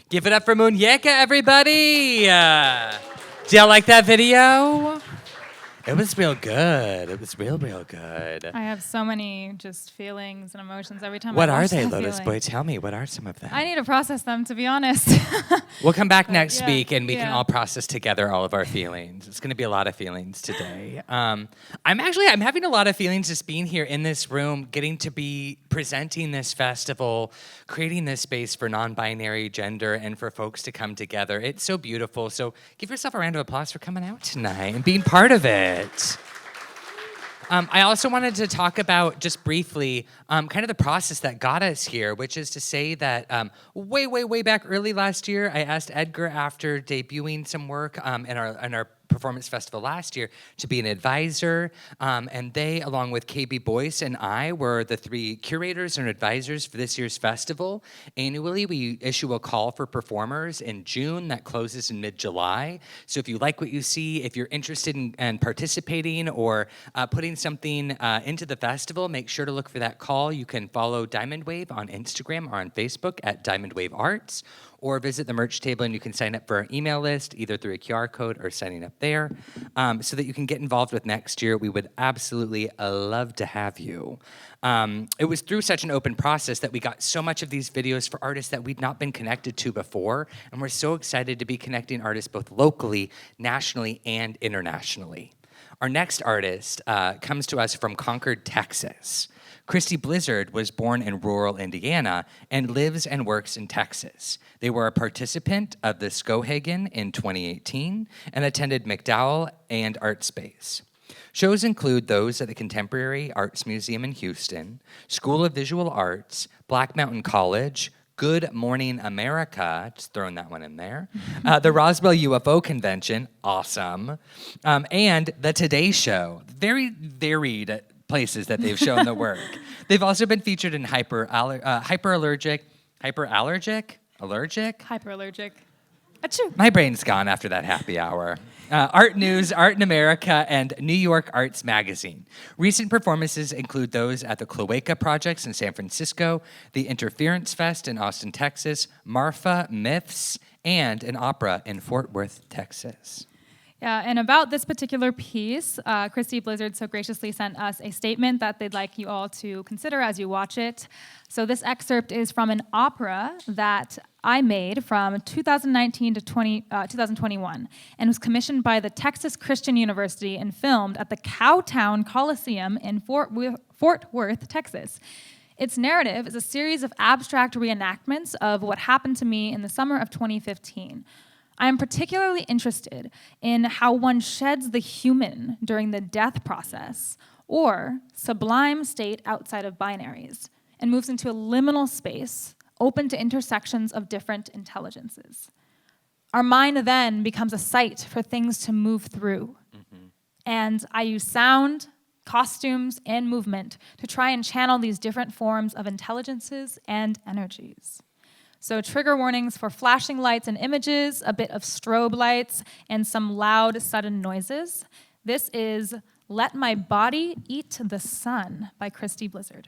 Give it up for Moonyeka, everybody. Do y'all like that video? It was real good. It was real good. I have so many just feelings and emotions every time What I are watch they, that Lotus feeling. Boy? Tell me, what are some of them? I need to process them, to be honest. We'll come back next yeah, week and we can yeah. all process together all of our feelings. It's going to be a lot of feelings today. I'm having a lot of feelings just being here in this room, getting to be presenting this festival, creating this space for non-binary gender and for folks to come together. It's so beautiful. So give yourself a round of applause for coming out tonight and being part of it. I also wanted to talk about, just briefly, kind of the process that got us here, which is to say that way back early last year, I asked Edgar, after debuting some work in our performance festival last year, to be an advisor, and they, along with KB Boyce and I, were the 3 curators and advisors for this year's festival. Annually, we issue a call for performers in June that closes in mid-July. So if you like what you see, if you're interested in participating or putting something into the festival, make sure to look for that call. You can follow Diamond Wave on Instagram or on Facebook at Diamond Wave Arts, or visit the merch table and you can sign up for our email list, either through a QR code or signing up there, so that you can get involved with next year. We would absolutely love to have you. It was through such an open process that we got so much of these videos for artists that we'd not been connected to before, and we're so excited to be connecting artists both locally, nationally, and internationally. Our next artist comes to us from Concord, Texas. Christie Blizard was born in rural Indiana and lives and works in Texas. They were a participant of the Skohagen in 2018 and attended McDowell and Art Space. Shows include those at the Contemporary Arts Museum in Houston, School of Visual Arts, Black Mountain College, Good Morning America, just throwing that one in there, the Roswell UFO Convention, awesome, and the Today Show. Very varied places that they've shown the work. They've also been featured in hyperallergic. Achoo. My brain's gone after that happy hour. Art News, Art in America, and New York Arts Magazine. Recent performances include those at the Cloaca Projects in San Francisco, the Interference Fest in Austin, Texas, Marfa Myths, and an opera in Fort Worth, Texas. Yeah, and about this particular piece, Christie Blizard so graciously sent us a statement that they'd like you all to consider as you watch it. So this excerpt is from an opera that I made from 2019 to 2021 and was commissioned by the Texas Christian University and filmed at the Cowtown Coliseum in Fort Worth, Texas. Its narrative is a series of abstract reenactments of what happened to me in the summer of 2015. I am particularly interested in how one sheds the human during the death process, or sublime state outside of binaries, and moves into a liminal space open to intersections of different intelligences. Our mind then becomes a site for things to move through. And I use sound, costumes, and movement to try and channel these different forms of intelligences and energies. So trigger warnings for flashing lights and images, a bit of strobe lights, and some loud, sudden noises. This is Let My Body Eat the Sun by Christie Blizard.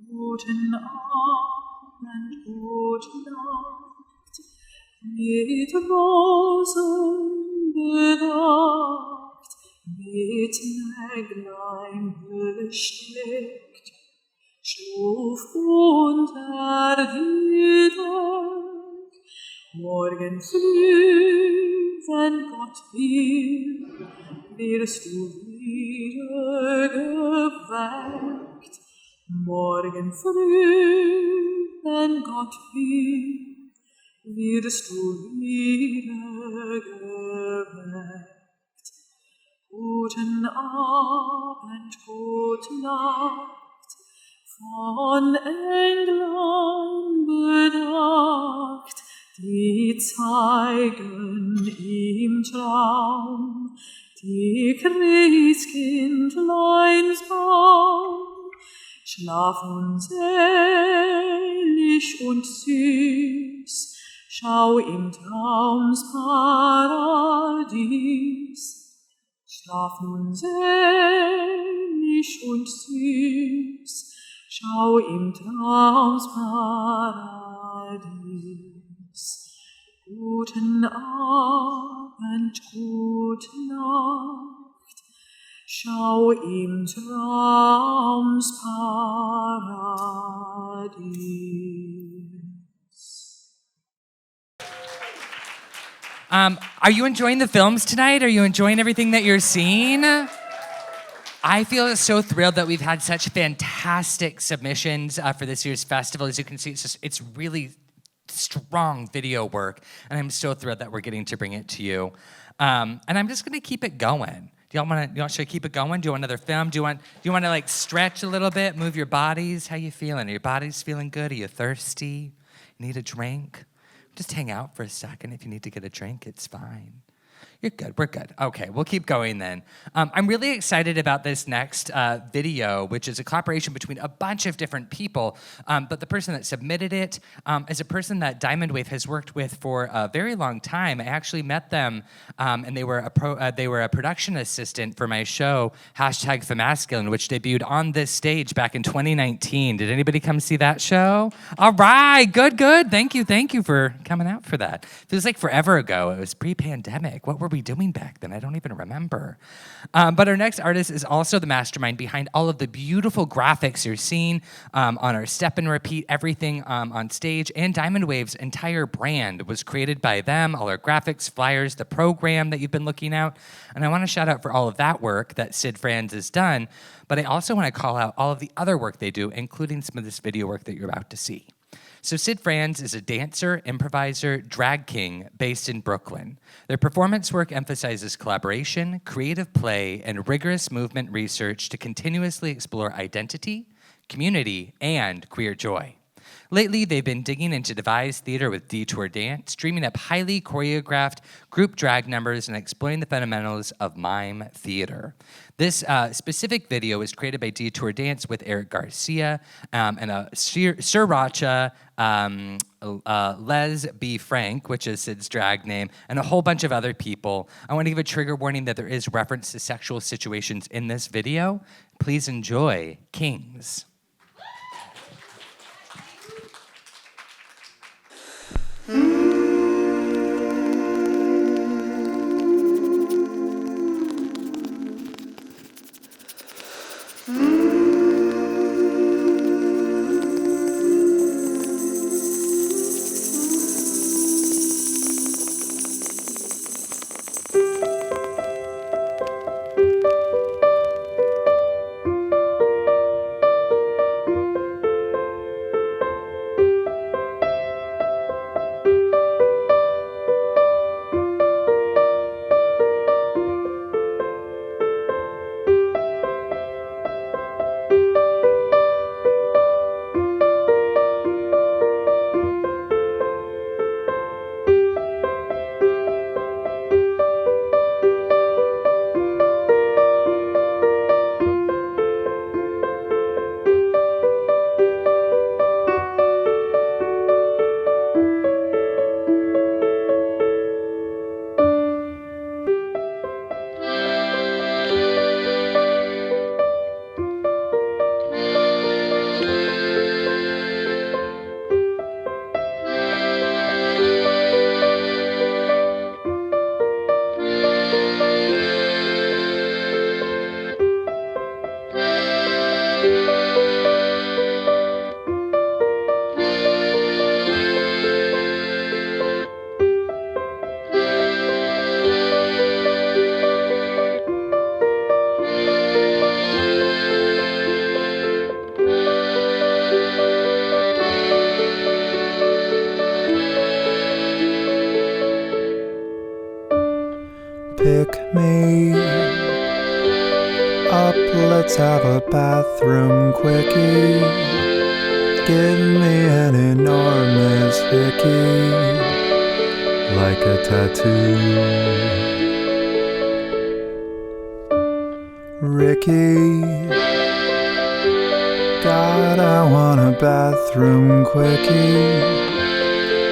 Guten Abend, gute Nacht, mit Rosen bedeckt, mit Näglein besteckt, schluf unter die Deck, Morgen früh, wenn Gott will, wirst du wieder geweckt. Morgen früh, wenn Gott will, wirst du wieder geweckt. Guten Abend, gute Nacht, von Englein bedacht, die zeigen im Traum die Christkindleins Baum. Schlaf nun selig und süß, schau im Traums Paradies. Schlaf nun selig und süß, schau im Traums Paradies. Guten Abend, gute Nacht, schau im Traums Paradies. Are you enjoying the films tonight? Are you enjoying everything that you're seeing? I feel so thrilled that we've had such fantastic submissions for this year's festival. As you can see, it's really strong video work, and I'm so thrilled that we're getting to bring it to you. And I'm just gonna keep it going. Should I keep it going? Do you want another film? Do you want to like stretch a little bit, move your bodies? How you feeling? Are your bodies feeling good? Are you thirsty? You need a drink? Just hang out for a second. If you need to get a drink, it's fine. You're good, we're good. Okay, we'll keep going then. I'm really excited about this next video, which is a collaboration between a bunch of different people, but the person that submitted it is a person that Diamond Wave has worked with for a very long time. I actually met them, and they were a production assistant for my show, #FeMasculine, which debuted on this stage back in 2019. Did anybody come see that show? All right, good. Thank you for coming out for that. Feels like forever ago. It was pre-pandemic. What were we doing back then? I don't even remember. But our next artist is also the mastermind behind all of the beautiful graphics you're seeing on our Step and Repeat, everything on stage. And Diamond Wave's entire brand was created by them, all our graphics, flyers, the program that you've been looking at. And I want to shout out for all of that work that Syd Franz has done. But I also want to call out all of the other work they do, including some of this video work that you're about to see. So Syd Franz is a dancer, improviser, drag king based in Brooklyn. Their performance work emphasizes collaboration, creative play, and rigorous movement research to continuously explore identity, community, and queer joy. Lately, they've been digging into devised theater with Detour Dance, dreaming up highly choreographed group drag numbers and exploring the fundamentals of mime theater. This specific video was created by Detour Dance with Eric Garcia and Sriracha, Les B. Frank, which is Syd's drag name, and a whole bunch of other people. I want to give a trigger warning that there is reference to sexual situations in this video. Please enjoy Kings. let's have a bathroom quickie. Give me an enormous hickey, like a tattoo. Ricky, God, I want a bathroom quickie.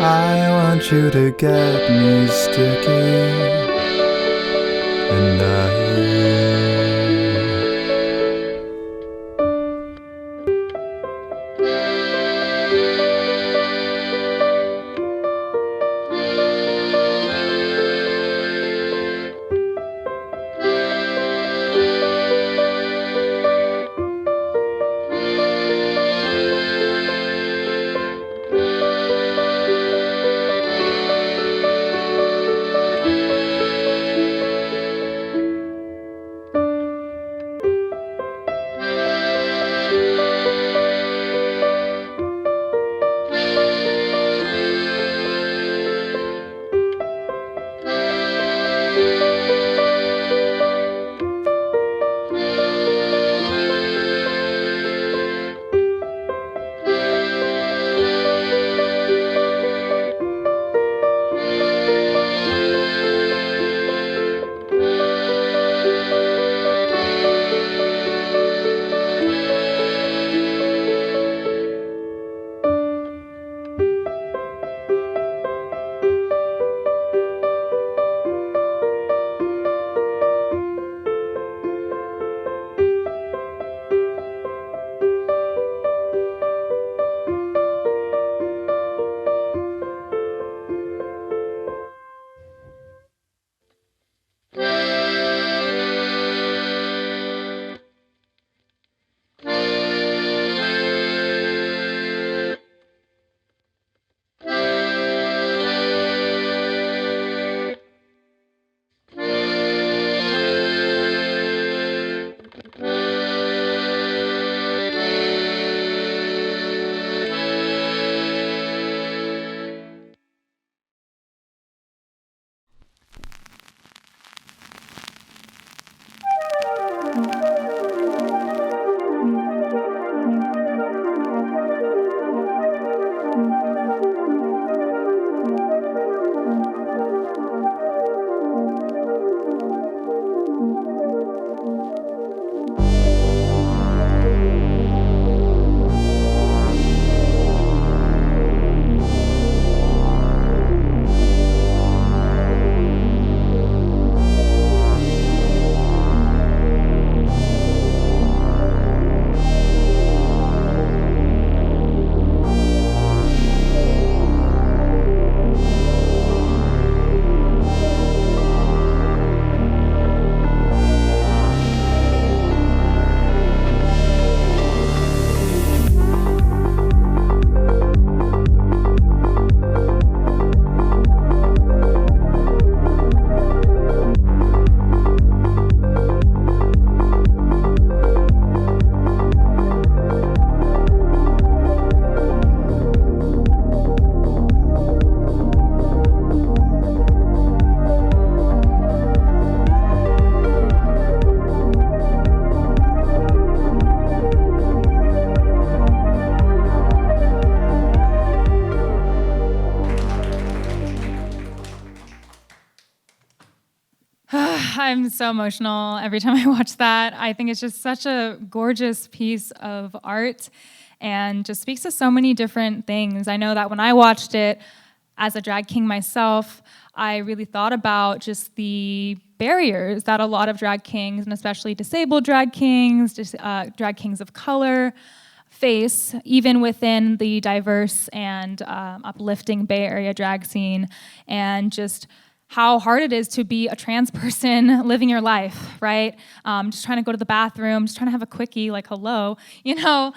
I want you to get me sticky, and I'm so emotional every time I watch that. I think it's just such a gorgeous piece of art and just speaks to so many different things. I know that when I watched it as a drag king myself, I really thought about just the barriers that a lot of drag kings, and especially disabled drag kings, drag kings of color, face, even within the diverse and uplifting Bay Area drag scene, and just how hard it is to be a trans person living your life, right? Just trying to go to the bathroom, just trying to have a quickie, like hello, you know?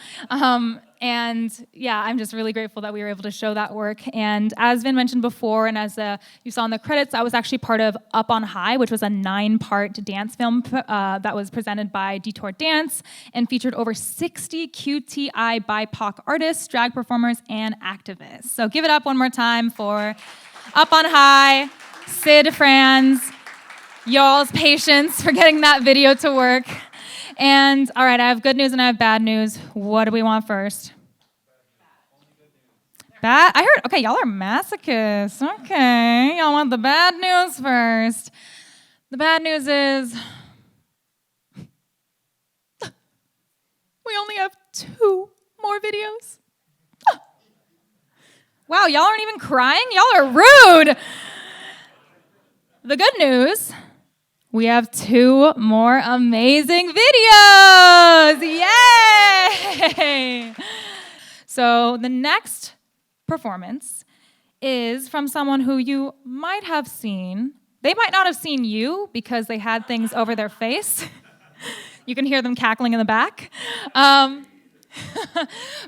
And yeah, I'm just really grateful that we were able to show that work. And as Vin mentioned before, and as you saw in the credits, I was actually part of Up on High, which was a 9-part dance film that was presented by Detour Dance and featured over 60 QTI BIPOC artists, drag performers, and activists. So give it up one more time for Up on High, Syd Franz, y'all's patience for getting that video to work. And all right, I have good news and I have bad news. What do we want first? Bad? I heard, okay, y'all are masochists. Okay, y'all want the bad news first. The bad news is we only have 2 more videos. Wow, y'all aren't even crying? Y'all are rude. The good news, we have 2 more amazing videos. Yay! So the next performance is from someone who you might have seen. They might not have seen you because they had things over their face. You can hear them cackling in the back.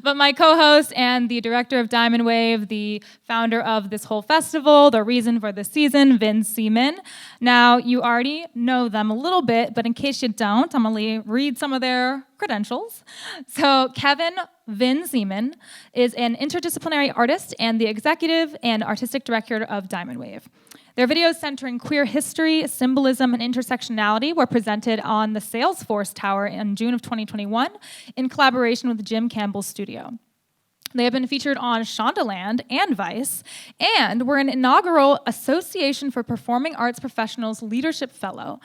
But my co-host and the director of Diamond Wave, the founder of this whole festival, the reason for the season, Seaman. Now, you already know them a little bit, but in case you don't, I'm going to read some of their credentials. So Kevin Seaman is an interdisciplinary artist and the executive and artistic director of Diamond Wave. Their videos centering queer history, symbolism, and intersectionality were presented on the Salesforce Tower in June of 2021 in collaboration with Jim Campbell's studio. They have been featured on Shondaland and Vice, and were an inaugural Association for Performing Arts Professionals Leadership Fellow,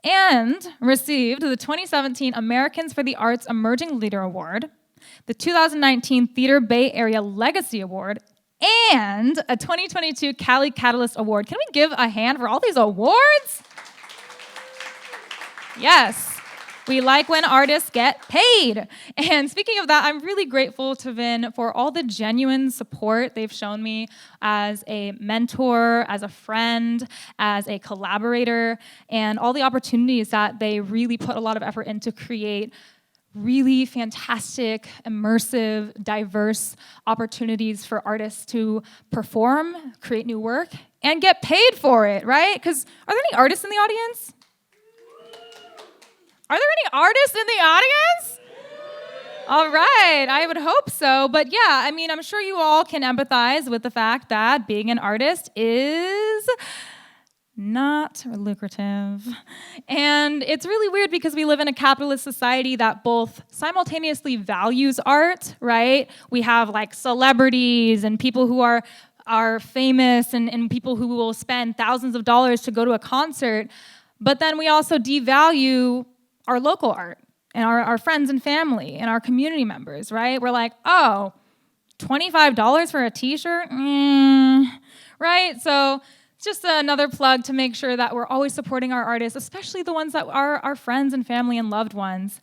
and received the 2017 Americans for the Arts Emerging Leader Award, the 2019 Theater Bay Area Legacy Award, and a 2022 Cali Catalyst Award. Can we give a hand for all these awards? Yes, we like when artists get paid. And speaking of that, I'm really grateful to Vin for all the genuine support they've shown me as a mentor, as a friend, as a collaborator, and all the opportunities that they really put a lot of effort into create really fantastic, immersive, diverse opportunities for artists to perform, create new work, and get paid for it, right? Because are there any artists in the audience? Are there any artists in the audience? All right, I would hope so. But yeah, I mean, I'm sure you all can empathize with the fact that being an artist is not lucrative. And it's really weird because we live in a capitalist society that both simultaneously values art, right? We have like celebrities and people who are famous and people who will spend thousands of dollars to go to a concert. But then we also devalue our local art and our friends and family and our community members, right? We're like, oh, $25 for a t-shirt? Right? So it's just another plug to make sure that we're always supporting our artists, especially the ones that are our friends and family and loved ones.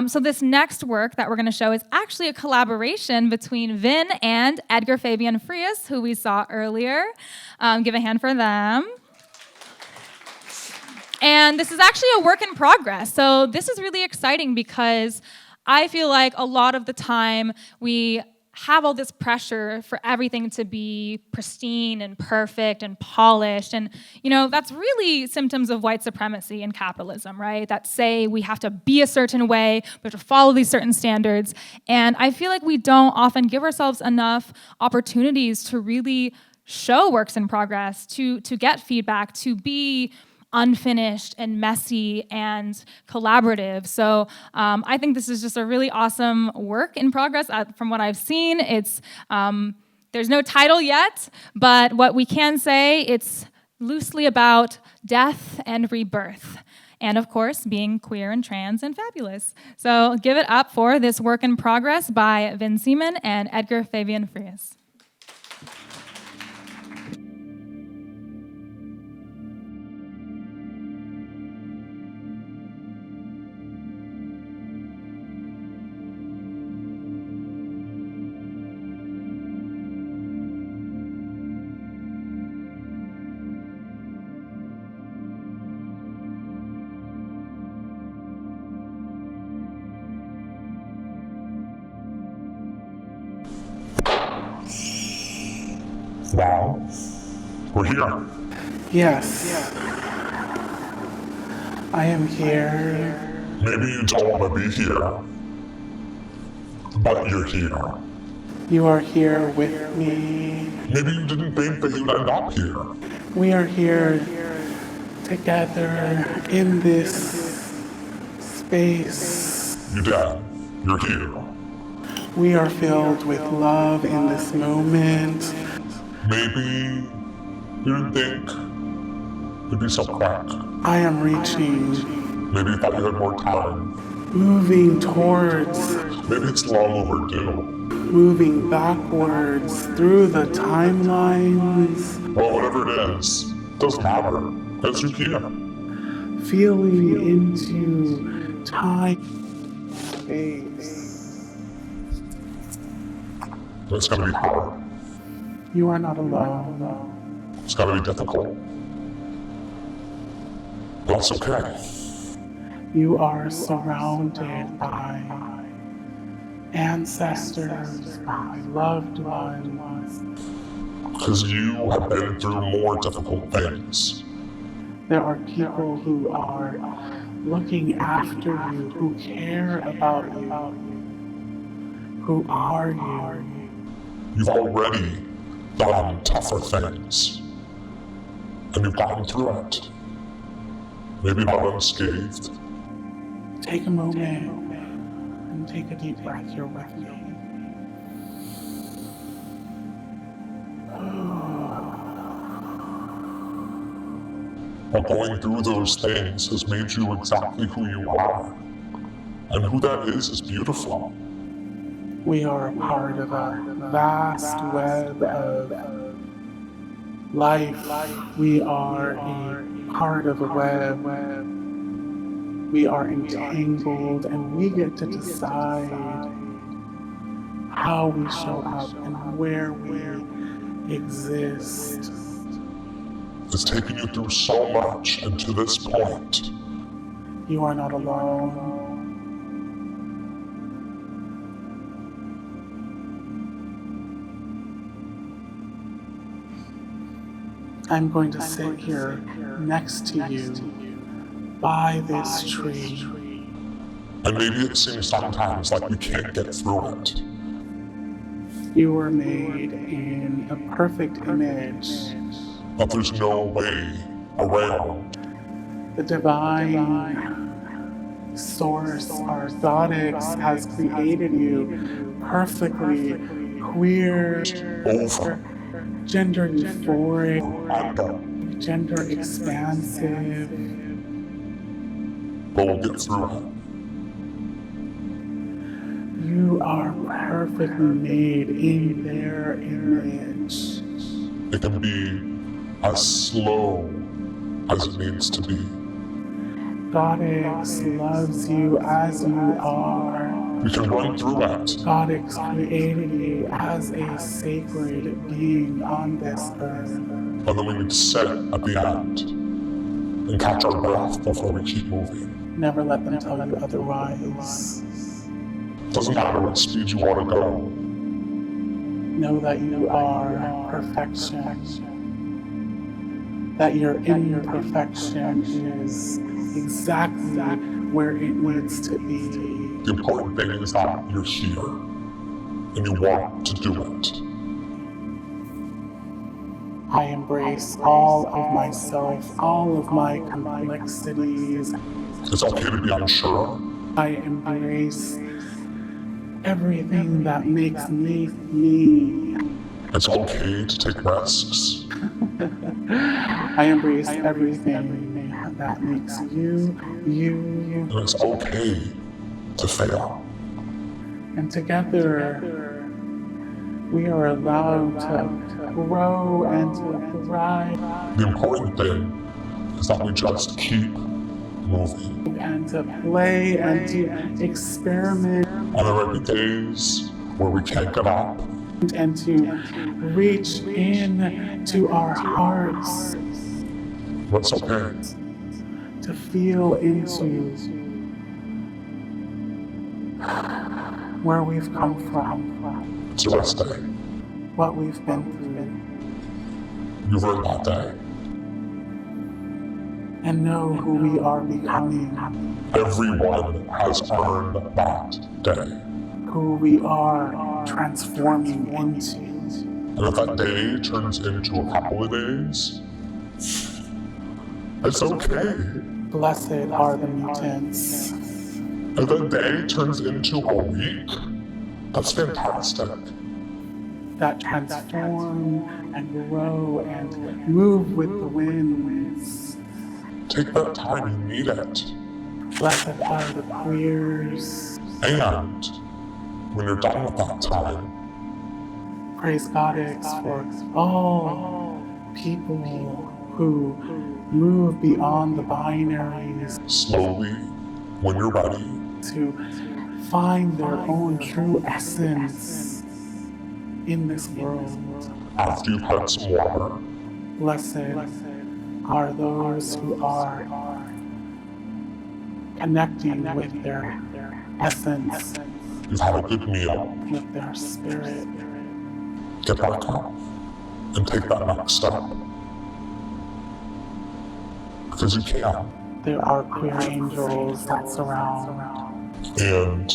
So this next work that we're going to show is actually a collaboration between Vin and Edgar, Fabián, Frías, who we saw earlier. Give a hand for them. And this is actually a work in progress. So this is really exciting because I feel like a lot of the time we have all this pressure for everything to be pristine and perfect and polished. And, you know, that's really symptoms of white supremacy and capitalism, right? That say we have to be a certain way, we have to follow these certain standards. And I feel like we don't often give ourselves enough opportunities to really show works in progress, to get feedback, to be unfinished and messy and collaborative. So I think this is just a really awesome work in progress. From what I've seen, it's there's no title yet, but what we can say, it's loosely about death and rebirth. And of course, being queer and trans and fabulous. So give it up for this work in progress by Vin Seaman and Edgar, Fabián, Frías. Wow, we're here. Yes. I am here. Maybe you don't want to be here, but you're here. You are here with me. Maybe you didn't think that you'd end up here. We are here together in this space. You did. You're here. We are filled with love in this moment. Maybe you didn't think it'd be so quick. I am reaching, Maybe you thought you had more time. moving towards, Maybe it's long overdue. moving backwards through the timelines, Well, whatever it is, doesn't matter. Because you're here. feeling into time, space. It's gonna be hard. You are not alone. It's gonna be difficult. But that's okay. You are surrounded by ancestors, by loved ones. Because you have been through more difficult things. There are people who are looking after you, who care about you. Who are you? You've already done tougher things. And you've gotten through it. Maybe not unscathed. Take a moment and take a deep breath. You're with me. But going through those things has made you exactly who you are. And who that is beautiful. We are a part of a vast web of life. We are a part of a web. We are entangled, and we get to decide how we show up and where we exist. It's taken you through so much, and to this point, You are not alone. I'm going to sit here next to you by this tree. and maybe it seems sometimes like we can't get through it. You were made in a perfect image. But there's no way around. The divine source, our goddess, has created you perfectly queer, Over gender euphoric, under. gender expansive. But we'll get through it. You are perfectly made in their image. It can be as slow as it needs to be. Goddess loves you as you are. We can run through it. Goddess created you as a sacred being on this earth. And then we need to sit at the end and catch our breath before we keep moving. Never let them tell you otherwise. Doesn't matter what speed you want to go. Know that you are perfection. That your imperfection is exactly where it needs to be. The important thing is that you're here and you want to do it. I embrace all of myself, all of my complexities. It's okay to be unsure. I embrace everything that makes me me. It's okay to take risks. I embrace everything that makes you, you. And it's okay to fail. And together, we are allowed to grow and to thrive The important thing is that we just keep moving. and to play and to experiment And there might be days where we can't get up. and to reach in to our hearts, That's okay. to feel into where we've come from, It's a rest day. what we've been through, You've earned that day. and know who we are becoming, Everyone has earned that day. who we are transforming into. And if that day turns into a couple of days, it's okay. Blessed are the mutants. And the day turns into a week? That's fantastic. that transform and grow and move with the winds. Take that time, you need it. Blessed are the queers. And when you're done with that time, Praise Goddess for all people who move beyond the binaries slowly, when you're ready, to find their own true essence in this world. after you've had some water, Blessed are those who are connecting with their essence, you've had a good meal, with their spirit. get back up and take that next step. Because you can. There are queer angels that surround. And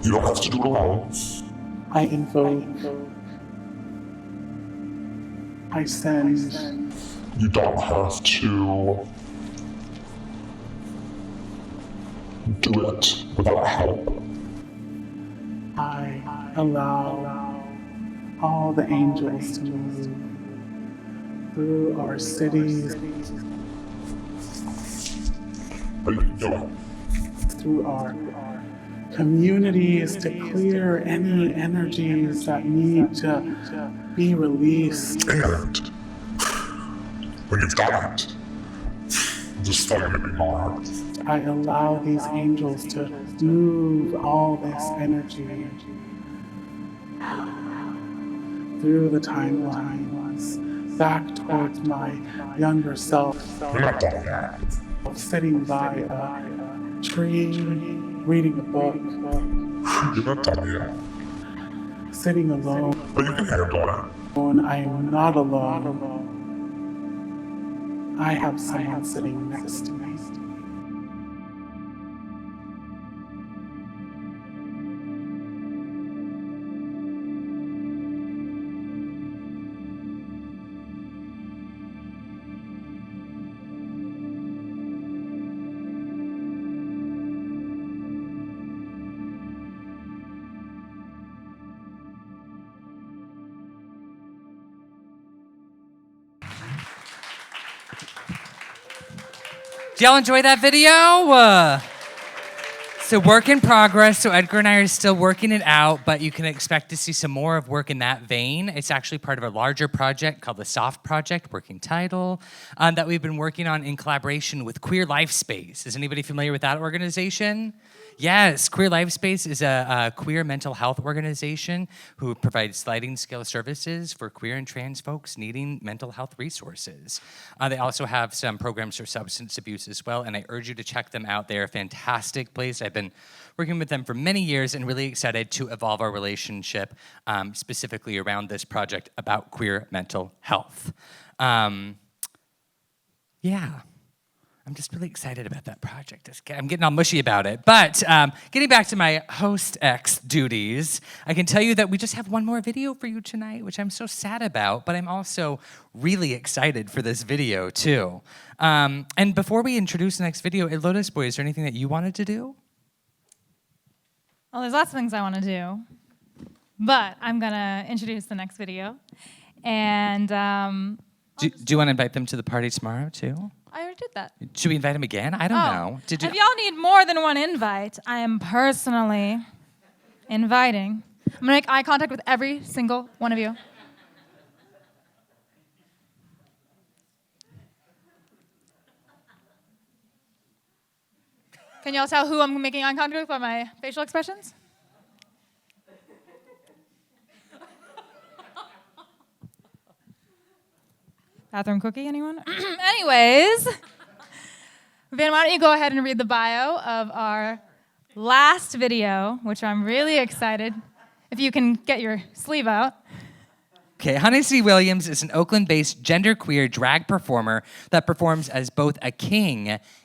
you don't have to do it alone. I invoke. I send. You don't have to do it without help. I allow all the angels to move through our cities, But you can do it. through our communities to clear any energies that need to be released. And when you've done it, just feel maybe more. I allow these angels to move all this energy through the timelines, back towards my younger self, You're not done yet. sitting by a tree, reading a book, You're not done yet. sitting alone. But you can handle it. I am not alone. I have someone sitting next to me. Did y'all enjoy that video? So work in progress. So Edgar and I are still working it out, but you can expect to see some more of work in that vein. It's actually part of a larger project called the Soft Project, working title, that we've been working on in collaboration with Queer Life Space. Is anybody familiar with that organization? Yes, Queer Life Space is a queer mental health organization who provides sliding scale services for queer and trans folks needing mental health resources. They also have some programs for substance abuse as well, and I urge you to check them out. They're a fantastic place. I've been working with them for many years and really excited to evolve our relationship specifically around this project about queer mental health. Yeah. I'm just really excited about that project. I'm getting all mushy about it. But getting back to my host X duties, I can tell you that we just have one more video for you tonight, which I'm so sad about, but I'm also really excited for this video too. And before we introduce the next video, LOTUS Boy, is there anything that you wanted to do? Well, there's lots of things I want to do, but I'm going to introduce the next video. And Do you want to invite them to the party tomorrow too? I already did that. Should we invite him again? I don't know. If y'all need more than one invite, I am personally inviting. I'm gonna make eye contact with every single one of you. Can y'all tell who I'm making eye contact with by my facial expressions? Bathroom cookie, anyone? Anyways, Van, why don't you go ahead and read the bio of our last video, which I'm really excited, if you can get your sleeve out. Okay, Hennessy Williams is an Oakland-based genderqueer drag performer that performs as both a king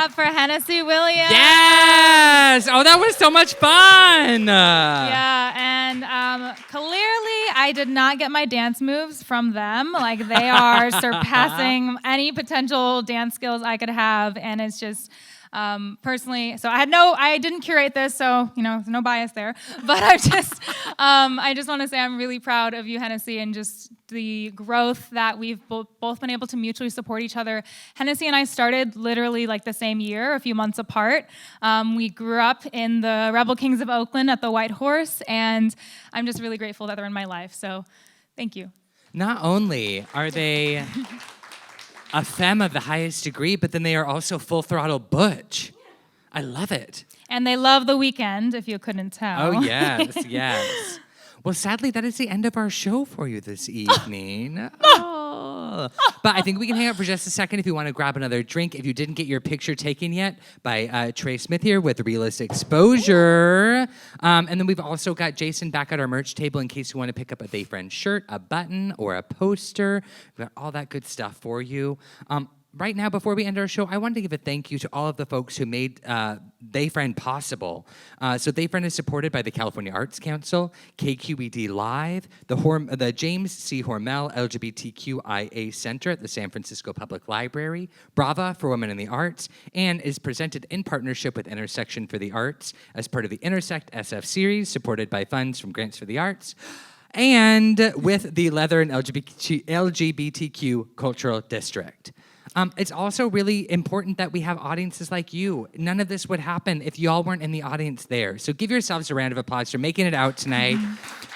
up for Hennessy Williams. Yes! Oh, that was so much fun. Yeah, and clearly I did not get my dance moves from them. Like, they are surpassing any potential dance skills I could have, and it's just personally, so I didn't curate this, so there's no bias there. But I just want to say I'm really proud of you, Hennessy, and just the growth that we've both been able to mutually support each other. Hennessy and I started literally like the same year, a few months apart. We grew up in the Rebel Kings of Oakland at the White Horse, and I'm just really grateful that they're in my life. So, thank you. Not only are they a femme of the highest degree, but then they are also full throttle butch. I love it. And they love the weekend, if you couldn't tell. Oh, yes, yes. Well, sadly, that is the end of our show for you this evening. Oh. But I think we can hang out for just a second if you want to grab another drink. If you didn't get your picture taken yet by Trey Smith here with Realist Exposure. And then we've also got Jason back at our merch table in case you want to pick up a They Friend shirt, a button, or a poster. We've got all that good stuff for you. Right now, before we end our show, I wanted to give a thank you to all of the folks who made THEYFRIEND possible. So THEYFRIEND is supported by the California Arts Council, KQED Live, the James C. Hormel LGBTQIA Center at the San Francisco Public Library, Brava for Women in the Arts, and is presented in partnership with Intersection for the Arts as part of the Intersect SF series, supported by funds from Grants for the Arts, and with the Leather and LGBTQ Cultural District. It's also really important that we have audiences like you. None of this would happen if y'all weren't in the audience there. So give yourselves a round of applause for making it out tonight,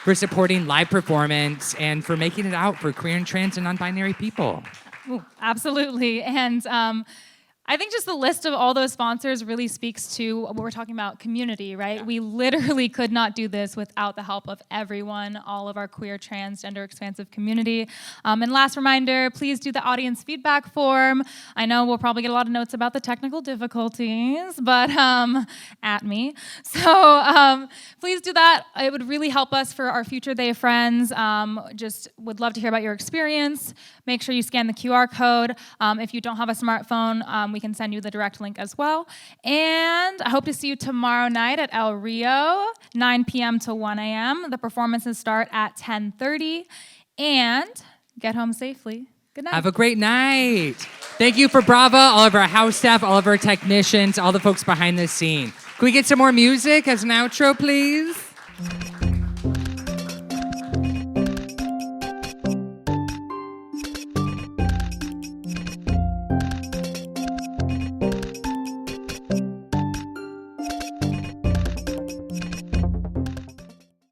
for supporting live performance, and for making it out for queer and trans and non-binary people. Ooh, absolutely. And I think just the list of all those sponsors really speaks to what we're talking about, community, right? Yeah. We literally could not do this without the help of everyone, all of our queer, transgender, expansive community. And last reminder, please do the audience feedback form. I know we'll probably get a lot of notes about the technical difficulties, but at me. So please do that. It would really help us for our future They Friends. Just would love to hear about your experience. Make sure you scan the QR code. If you don't have a smartphone, we can send you the direct link as well. And I hope to see you tomorrow night at El Rio, 9 p.m. to 1 a.m. The performances start at 10:30. And get home safely. Good night. Have a great night. Thank you for Brava, all of our house staff, all of our technicians, all the folks behind the scene. Can we get some more music as an outro, please?